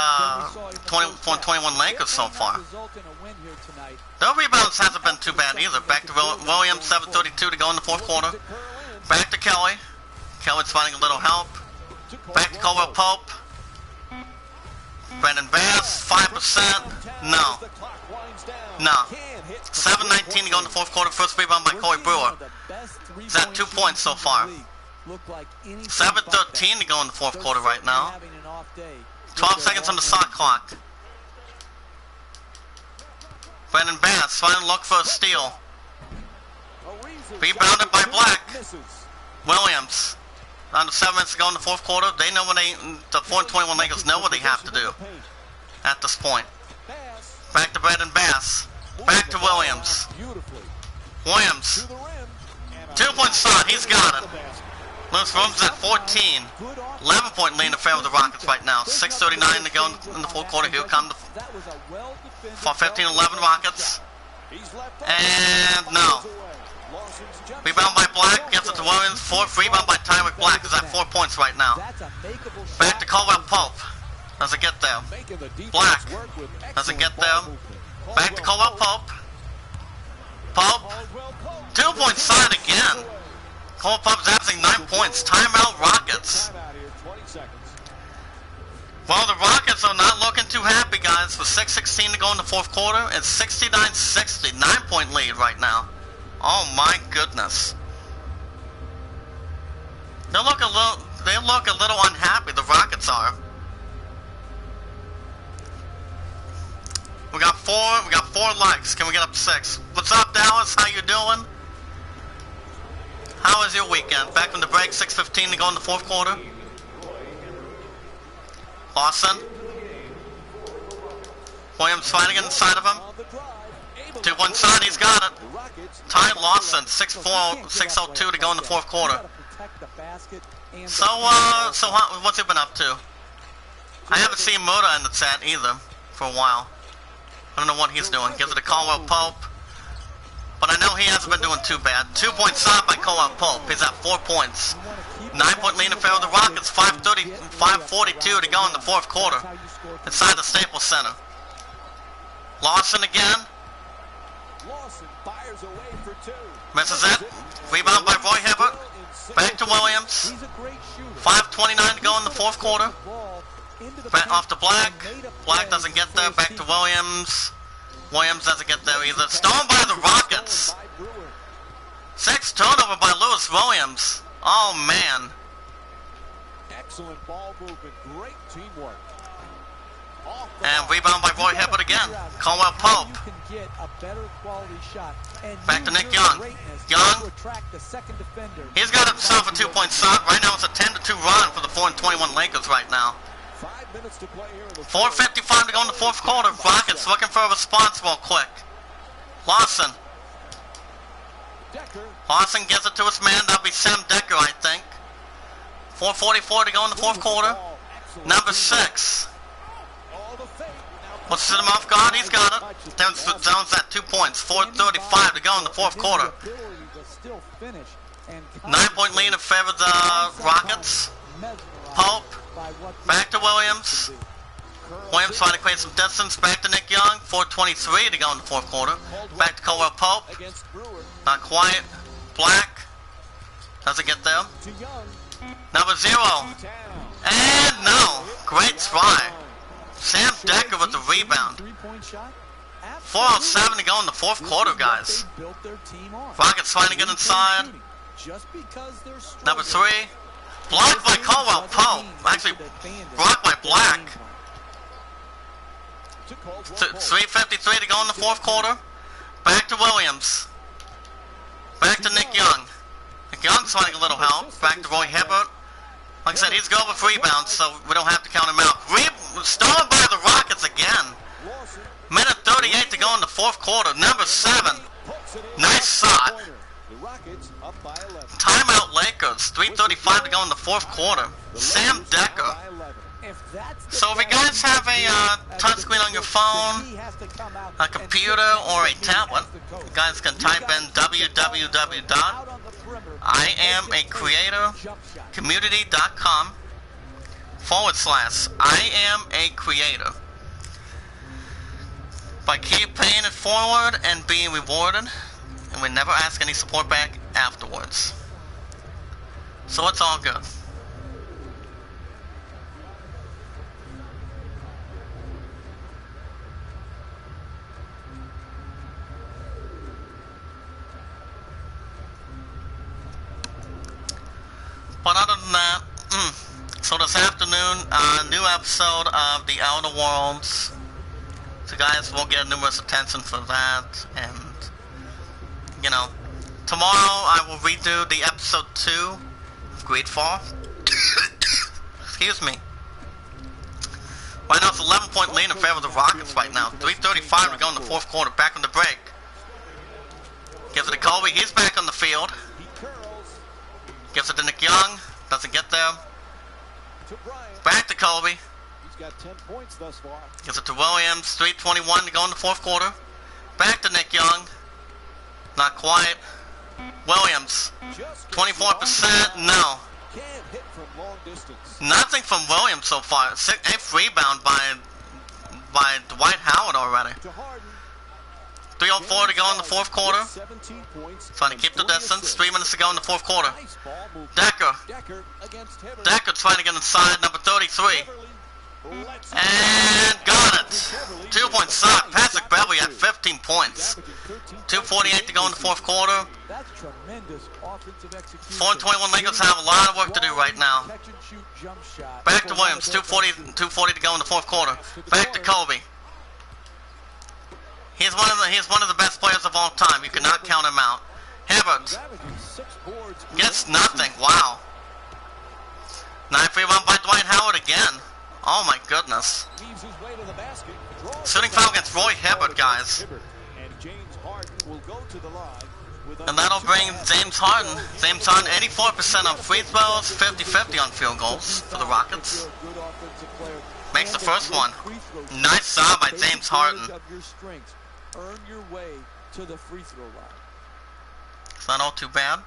21 Lakers so far. Their rebounds hasn't been too bad either. Back to Williams, 7:32 to go in the fourth quarter. Back to Kelly. Kelly's finding a little help. Back to Caldwell Pope. Brandon Bass, 5%. No. No. 7:19 to go in the fourth quarter. First rebound by Corey Brewer. He's at 2 points so far. 7:13 to go in the fourth quarter right now. 12 seconds on the shot clock. Brandon Bass trying to look for a steal. Rebounded by Black. Williams. Under 7 minutes to go in the fourth quarter. They know what the 421 Lakers know what they have to do at this point. Back to Brandon Bass. Back to Williams. Williams. 2-point shot. He's got it. Lewis Williams at 14. 11-point lead in favor of the Rockets right now. 6:39 to go in the fourth quarter. Here come the 15-11 Rockets. And no. Rebound by Black, gets it to Williams. Fourth rebound by Tyreek Black. He's at 4 points right now. Back to Caldwell Pope. Doesn't get there. Black doesn't get there. Back to Caldwell Pope. Pope. 2-point side again. Caldwell Pope's averaging 9 points. Timeout Rockets. Well, the Rockets are not looking too happy, guys. With 6:16 to go in the fourth quarter, it's 69-60, 9-point lead right now. Oh my goodness. They look a little unhappy. The Rockets are. We got four likes. Can we get up to 6? What's up, Dallas? How you doing? How was your weekend? Back from the break, 6:15 to go in the fourth quarter. Lawson. Williams fighting inside of him. To one side, he's got it. Ty Lawson, 6'4", 6:02 to go in the fourth quarter. So what's he been up to? I haven't seen Moda in the chat either for a while. I don't know what he's doing. Gives it to Caldwell Pope. But I know he hasn't been doing too bad. 2-point stop by Caldwell Pope. He's at 4 points. 9-point lead in favor of the Rockets. 5:42 to go in the fourth quarter. Inside the Staples Center. Lawson again. Misses it. Rebound by Roy Hibbert. Back to Williams. 5:29 to go in the fourth quarter. Back off to Black. Black doesn't get there. Back to Williams. Williams doesn't get there either. Stolen by the Rockets. 6 turnover by Lewis Williams. Oh man. Excellent ball movement. Great teamwork. And rebound by Roy Hibbert again. Caldwell Pope. Back to Nick Young. Young. He's got himself a 2-point shot. Right now it's a 10-2 run for the 4-21 Lakers right now. 4:55 to go in the fourth quarter. Rockets looking for a response real quick. Lawson. Lawson gives it to his man. That'll be Sam Decker, I think. 4:44 to go in the fourth quarter. Number 6. What's him off guard? He's got it. Downs at 2 points. 4:35 to go in the fourth quarter. 9-point lead in favor of the Rockets. Pope. Back to Williams. Williams trying to create some distance. Back to Nick Young. 4:23 to go in the fourth quarter. Back to Caldwell Pope. Not quite. Black. Doesn't get there. Number 0. And no. Great try. Sam Decker with the rebound. 4:07 to go in the fourth quarter, guys. Rockets trying to get inside. Number 3. Blocked by Caldwell Pope. Actually, blocked by Black. 3:53 to go in the fourth quarter. Back to Williams. Back to Nick Young. Nick Young's finding a little help. Back to Roy Hibbert. Like I said, he's going with rebounds, so we don't have to count him out. Stolen by the Rockets again. Minute 38 to go in the fourth quarter. Number 7. Nice shot. Timeout Lakers. 3:35 to go in the fourth quarter. Sam Decker. So if you guys have a touchscreen on your phone, a computer, or a tablet, you guys can type in www.IamAcreator.com/IamAcreator. By keep paying it forward and being rewarded, and we never ask any support back afterwards. So it's all good. But other than that, so this afternoon, new episode of The Outer Worlds. So guys, we'll get numerous attention for that, and, you know, tomorrow I will redo the episode 2 of Greedfall. Excuse me. Right now it's 11-point lead in favor of the Rockets right now. 3:35 to go in the fourth quarter, back on the break. Gives it to Colby, he's back on the field. Gives it to Nick Young, doesn't get there. Back to Colby. He's got 10 points thus far. Gives it to Williams, 3:21 to go in the fourth quarter. Back to Nick Young. Not quite. Williams, 24%, no. Nothing from Williams so far. 8th rebound by Dwight Howard already. 3:04 to go in the fourth quarter. Trying to keep the distance. 3 minutes to go in the fourth quarter. Decker trying to get inside, number 33. And got it. 2-point shot. Patrick Beverly at 15 points. 2:48 to go in the fourth quarter. 4-21 Lakers have a lot of work to do right now. Back to Williams. 2:40 to go in the fourth quarter. Back to Kobe. He's one of the best players of all time. You cannot count him out. Hibbert gets nothing. Wow. 9th rebound by Dwight Howard again. Oh my goodness. Shooting foul against Roy Hibbert, guys. And that'll bring James Harden. James Harden 84% on free throws, 50-50 on field goals for the Rockets. Makes the first one. Nice job by James Harden. Earn your way to the free throw line. It's not all too bad.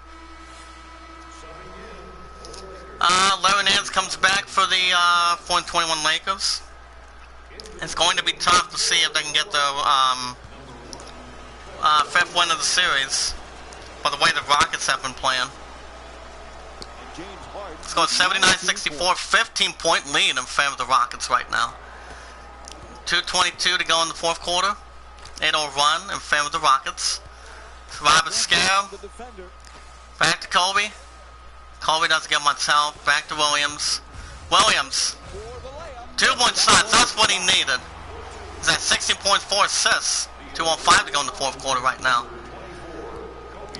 Larry Nance comes back for the 4-21 Lakers. It's going to be tough to see if they can get the 5th win of the series by the way the Rockets have been playing. It's going 79-64, 15-point lead in favor of the Rockets right now. 2:22 to go in the fourth quarter. 8-0 run in favor of the Rockets. Robert Scare. Back to Kobe. Kobe doesn't get much help. Back to Williams. Williams. 2-point shots. That's what he needed. He's at 16.4 assists. 2:05 to go in the fourth quarter right now.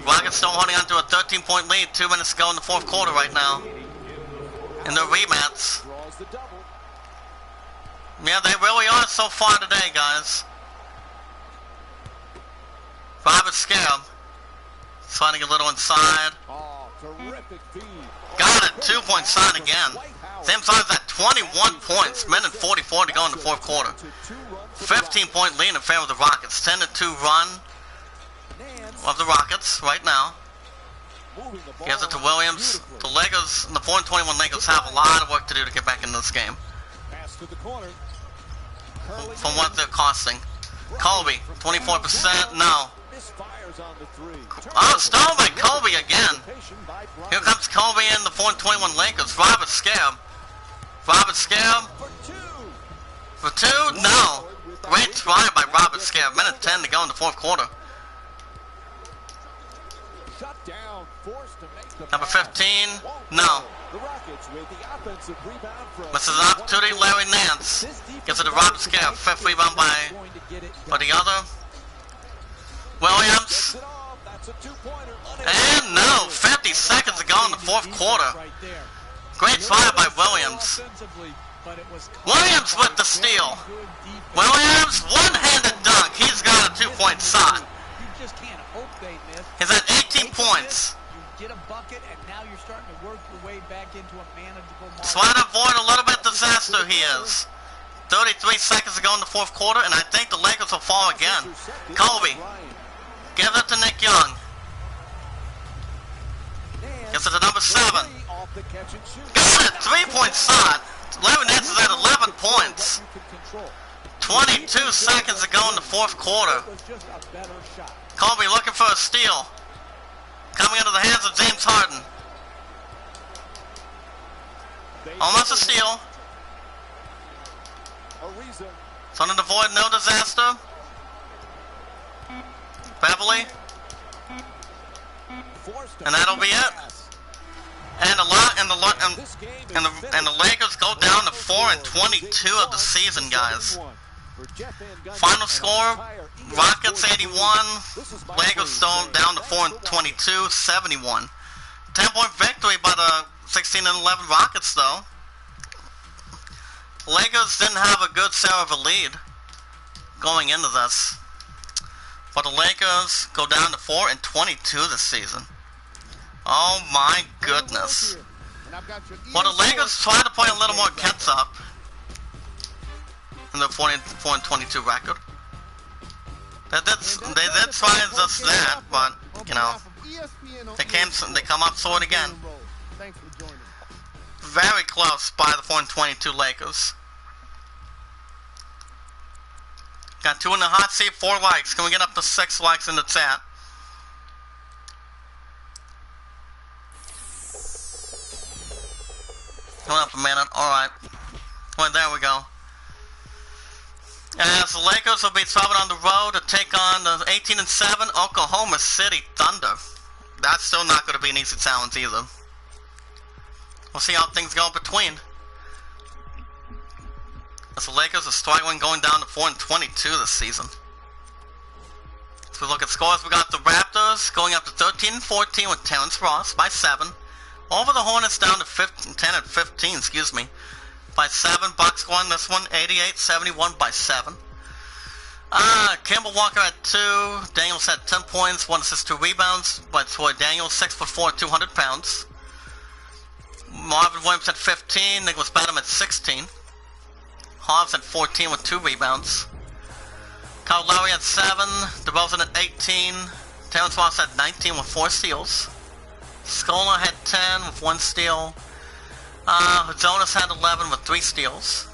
Rockets still holding on to a 13-point lead. 2 minutes to go in the fourth quarter right now. In their rematch. Yeah, they really are so far today, guys. Robert Scare. Trying to get a little inside. Got it. 2-point shot again. Same size at 21 points. Minute 44 to go in the fourth quarter. 15-point lead in favor of the Rockets. 10-2 run of the Rockets right now. Gives it to Williams. The Lakers, the 4-21 Lakers have a lot of work to do to get back into this game. From what they're costing. Kobe, 24%, no. Oh, stolen by Kobe again. Here comes Kobe in the 4-21 Lakers. Robert Scare. Robert Scare. For 2? No. Great try by Robert Scare. Minute 10 to go in the fourth quarter. Number 15, no. Misses an opportunity, Larry Nance. Gives it to Robert Scare. 5th rebound by the other. Williams. And no, 50 seconds to go in the fourth quarter. Great try by Williams. Williams with the steal. Williams, one-handed dunk. He's got a 2-point shot. He's at 18 points. Get a bucket, and now you're starting to work your way back into a manageable margin. Trying to avoid a little bit disaster he is. 33 seconds to go in the fourth quarter, and I think the Lakers will fall again. Kobe. Give it to Nick Young. Gives it to number 7. Got it. 3-point shot. Larry Nance is at 11 points. 22 seconds to go in the fourth quarter. Kobe looking for a steal. Coming into the hands of James Harden. Almost a steal. Something to avoid no disaster. Beverly. And that'll be it. And the Lakers go down to 4-22 of the season, guys. Final score, Rockets 81, Lakers down to 4-22, 71. 10-point victory by the 16-11 Rockets, though. Lakers didn't have a good share of a lead going into this. But the Lakers go down to 4-22 this season. Oh my goodness. Well, the Lakers try to play a little more catch up in the 4-22 record. They did try just that, but, you know, They come up short again. Thanks for joining. Very close by the 4-22 Lakers. Got 2 in the hot seat, 4 likes. Can we get up to 6 likes in the chat? Going up a minute. Alright. Well, there we go. As the Lakers will be traveling on the road to take on the 18-7 Oklahoma City Thunder. That's still not going to be an easy challenge either. We'll see how things go between. As the Lakers are struggling, going down to 4-22 this season. As we look at scores, we got the Raptors going up to 13-14 with Terrence Ross by 7. Over the Hornets down to 10-15, excuse me, by 7. Bucks won this one, 88-71 by 7. Kemba Walker had 2. Daniels had 10 points, 1 assist, 2 rebounds. But Troy Daniels, 6'4", 200 pounds. Marvin Williams had 15. Nicholas Batum had 16. Hobbs had 14 with 2 rebounds. Kyle Lowry had 7. DeRozan had 18. Terrence Ross had 19 with 4 steals. Scola had 10 with 1 steal. Jonas had 11 with 3 steals.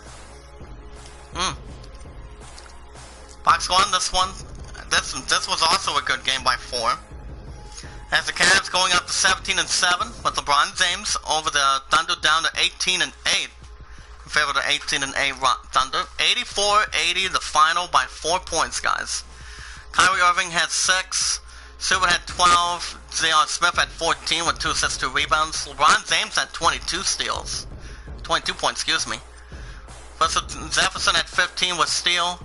Bucks won this one. This was also a good game by 4. As the Cavs going up to 17-7 with LeBron James over the Thunder down to 18-8 in favor of the 18-8 Thunder. 84-80 the final by 4 points, guys. Kyrie Irving had 6. Silver had 12. J.R. Smith had 14 with 2 assists, 2 rebounds. LeBron James had 22 steals. 22 points, excuse me. Russell Jefferson had 15 with steal.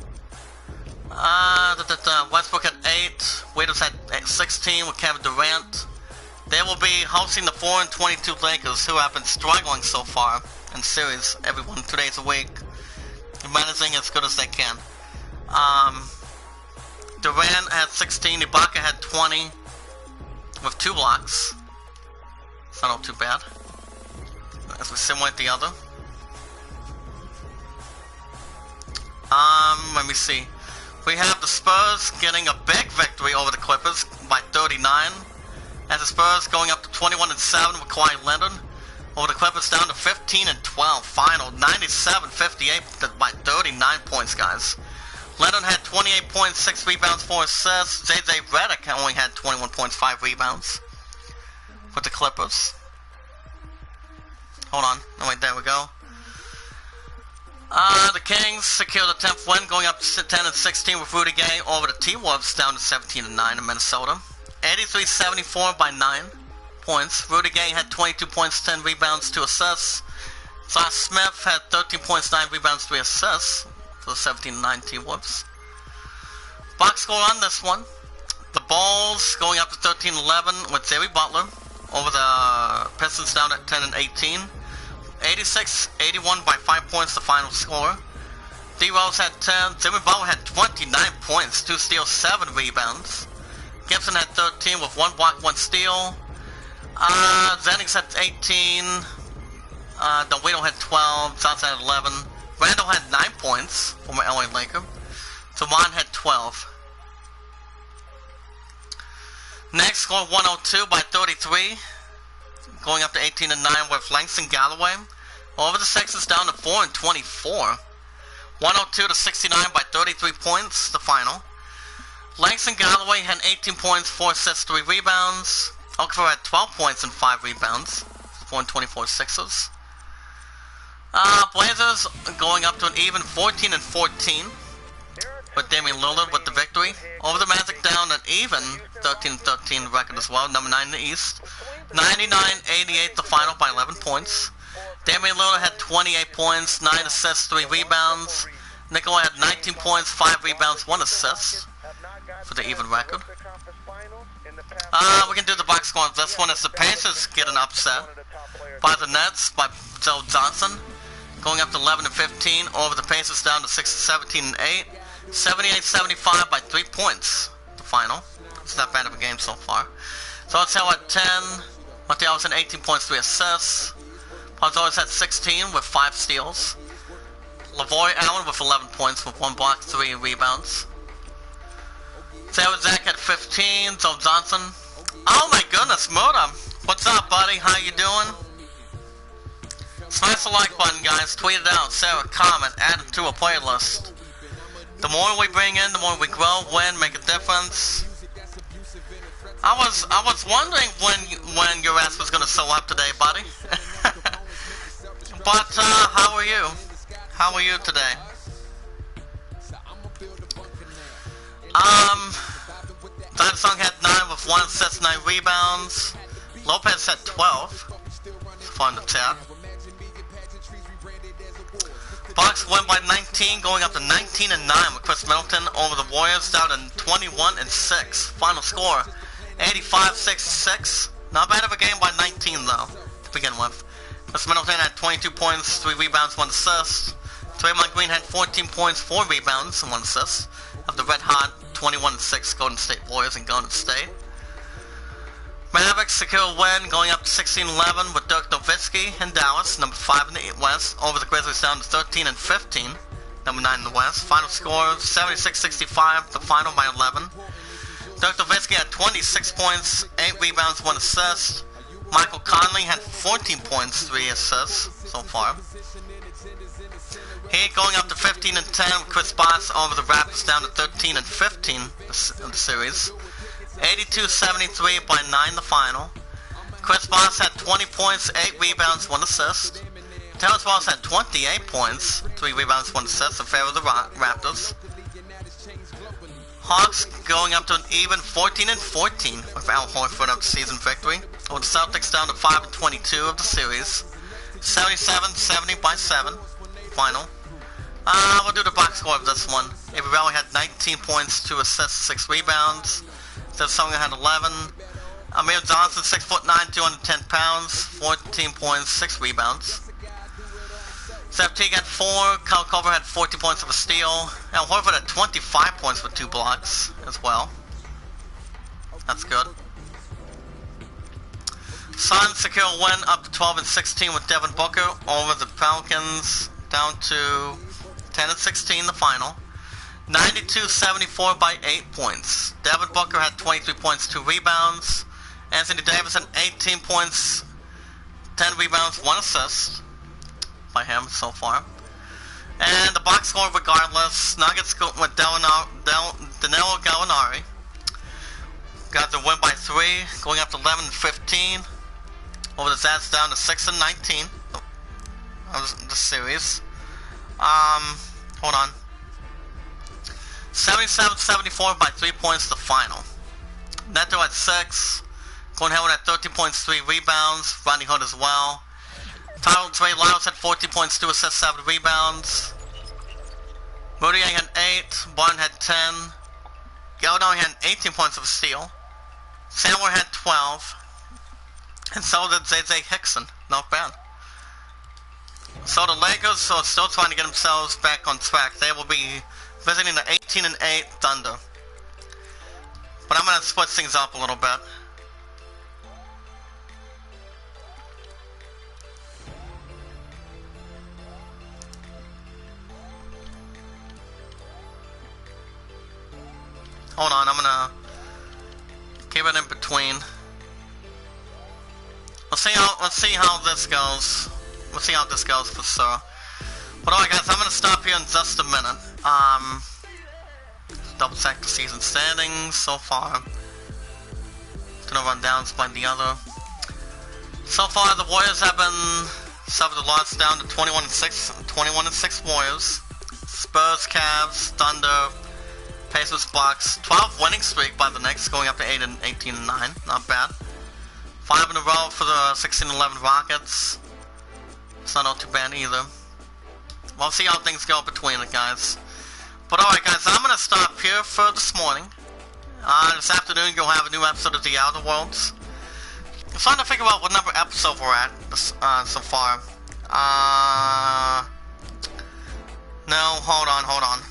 Westbrook had 8. Waiters had 16 with Kevin Durant. They will be hosting the 4-22 Lakers, who have been struggling so far in series. Everyone 2 days a week, managing as good as they can. Durant had 16. Ibaka had 20 with 2 blocks. It's not all too bad. As we simulate the other. Let me see. We have the Spurs getting a big victory over the Clippers by 39. As the Spurs going up to 21-7 with Kawhi Leonard over the Clippers down to 15-12. Final 97-58 by 39 points, guys. Leonard had 28 points, 6 rebounds, 4 assists. J.J. Redick only had 21 points, 5 rebounds with the Clippers. Hold on. Oh, wait, there we go. The Kings secured the 10th win, going up to 10-16 with Rudy Gay over the T-Wolves down to 17-9 in Minnesota. 83-74 by 9 points. Rudy Gay had 22 points, 10 rebounds, 2 assists. Josh Smith had 13 points, 9 rebounds, 3 assists for the 17-9 T-Wolves. Box score on this one. The Bulls going up to 13-11 with Jimmy Butler over the Pistons down at 10-18. 86-81 by 5 points, the final score. D-Rose had 10. Jimmy Butler had 29 points, 2 steals, 7 rebounds. Gibson had 13 with 1 block, 1 steal. Jennings had 18. DeWitt had 12. Johnson had 11. Randall had 9 points for my LA Laker. Devon had 12. Next score 102 by 33. Going up to 18-9 with Langston Galloway. Over the Sixers down to 4-24. 102-69 by 33 points, the final. Langston Galloway had 18 points, 4 assists, 3 rebounds. Okafor had 12 points and 5 rebounds. 4-24 Sixers. Blazers going up to an even 14-14. With Damian Lillard with the victory. Over the Magic down an even 13-13 record as well, number 9 in the East. 99-88 the final by 11 points. Damian Lillard had 28 points, 9 assists, 3 rebounds. Nikola had 19 points, 5 rebounds, 1 assist for the even record. We can do the box score on this one as the Pacers get an upset by the Nets by Joe Johnson. Going up to 11-15 over the Pacers down to 17-8. 78-75 by 3 points, the final. It's not bad of a game so far. So it's held at 10. Mateo had 18 points, 3 assists. Ponzores had 16 with 5 steals. Lavoy Allen with 11 points with 1 block, 3 rebounds. Sarah Zach had 15. Joe Johnson Oh my goodness, Murda. What's up, buddy? How you doing? Smash the like button, guys. Tweet it out, share a comment, add it to a playlist. The more we bring in, the more we grow, win, make a difference. I was wondering when your ass was gonna show up today, buddy. But how are you? How are you today? Samsung had 9 with 1 assist, 9 rebounds. Lopez had 12. Fun to chat. Bucks win by 19, going up to 19-9 with Chris Middleton over the Warriors, down to 21-6. Final score, 85-66. Not bad of a game by 19 though, to begin with. Chris Middleton had 22 points, 3 rebounds, 1 assist. Draymond Green had 14 points, 4 rebounds, and 1 assist. Of the red hot 21-6 Golden State Warriors in Golden State. Mavericks secure a win, going up to 16-11 with Dirk Nowitzki in Dallas, number 5 in the West, over the Grizzlies down to 13-15, number 9 in the West. Final score 76-65, the final by 11. Dirk Nowitzki had 26 points, 8 rebounds, 1 assist. Michael Conley had 14 points, 3 assists so far. Heat going up to 15-10 with Chris Bosh over the Raptors down to 13-15 of the series. 82-73 by 9 the final. Chris Bosh had 20 points, 8 rebounds, 1 assist. Terrence Ross had 28 points, 3 rebounds, 1 assist in favor of the Raptors. Hawks going up to an even 14-14 with Al Horford up to season victory. With the Celtics down to 5-22 of the series. 77-70 by 7 final. We'll do the box score of this one. Avery Bradley had 19 points, 2 assists, 6 rebounds. Seth Songer had 11. Amir Johnson, 6'9", 210 pounds, 14 points, 6 rebounds. Seth Teague had 4. Kyle Korver had 14 points of a steal. Al Horford had 25 points with 2 blocks as well. That's good. Suns secure a win up to 12-16 with Devin Booker over the Pelicans down to 10-16 the final. 92-74 by 8 points. Devin Booker had 23 points, 2 rebounds. Anthony Davis had 18 points, 10 rebounds, 1 assist by him so far. And the box score regardless, Nuggets go with Danilo Gallinari. Got the win by 3, going up to 11-15. Over the Zats down to 6-19 of the series. Hold on. 77-74 by 3 points the final. Neto at 6. Gordon Hayward at 13 points, 3 rebounds. Rodney Hood as well. Tyler Trey Lyles had 14 points, 2 assists, 7 rebounds. Moody had 8. Barton had 10. Gallinari had 18 points of a steal. Sandler had 12. And so did Zay Hickson. Not bad. So the Lakers are still trying to get themselves back on track. They will be visiting the 18-8 Thunder. But I'm going to split things up a little bit. Hold on, I'm going to keep it in between. Let's see how this goes. We'll see how this goes for sure. But alright guys, I'm going to stop here in just a minute. Double check the season standings so far. Gonna run down by the other. So far the Warriors have been suffered a loss down to 21-6 Warriors. Spurs, Cavs, Thunder, Pacers, Bucks. 12 winning streak by the Knicks, going up to 18-9. Not bad. 5 in a row for the 16-11 Rockets. It's not too bad either. We'll see how things go between it, guys. But alright, guys, I'm going to stop here for this morning. This afternoon, you'll have a new episode of The Outer Worlds. I'm trying to figure out what number episode we're at so far. No, hold on.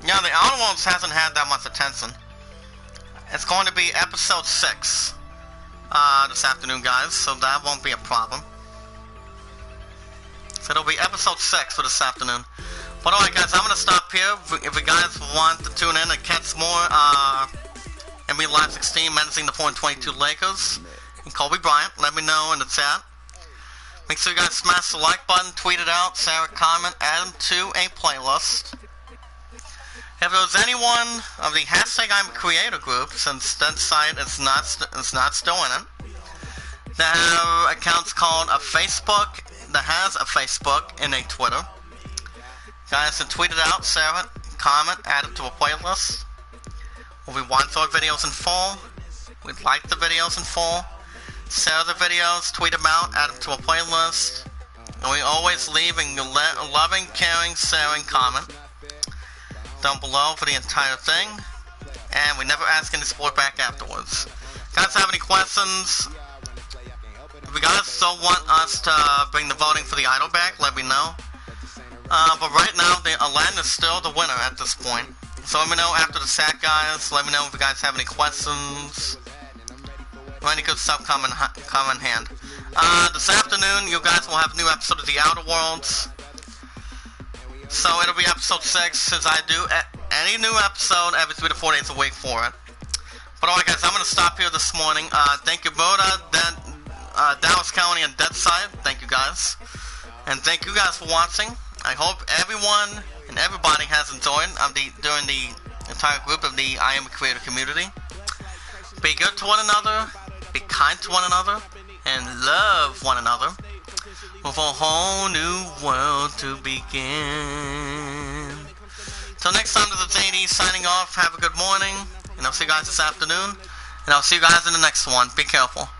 Yeah, The Outer Worlds hasn't had that much attention. It's going to be episode 6 this afternoon, guys, so that won't be a problem. So it'll be episode 6 for this afternoon. But alright guys, I'm gonna stop here. If you guys want to tune in and catch more NBA Live 16 menacing the 4-22 Lakers and Kobe Bryant, let me know in the chat. Make sure you guys smash the like button, tweet it out, share a comment, add them to a playlist. If there's anyone of the hashtag I'm a Creator group, since that site is not still in it, that have accounts called a Facebook, that has a Facebook and a Twitter. Guys can tweet it out, share it, comment, add it to a playlist. We want our videos in full. We like the videos in full. Share the videos, tweet them out, add them to a playlist. And we always leave a loving, caring, sharing comment down below for the entire thing. And we never ask any support back afterwards. Guys have any questions? If you guys still want us to bring the voting for the idol back, let me know. But right now, Aladdin is still the winner at this point. So let me know after the sack, guys. Let me know if you guys have any questions. Or any good stuff come in hand. This afternoon, you guys will have a new episode of The Outer Worlds. So it'll be episode 6, since I do any new episode every 3 to 4 days a week for it. But alright guys, I'm going to stop here this morning. Thank you, Boda, Dallas County, and Deadside. Thank you guys. And thank you guys for watching. I hope everyone and everybody has enjoyed during the entire group of the I Am a Creator community. Be good to one another, be kind to one another, and love one another, with a whole new world to begin. Till next time, this is JD signing off. Have a good morning, and I'll see you guys this afternoon, and I'll see you guys in the next one. Be careful.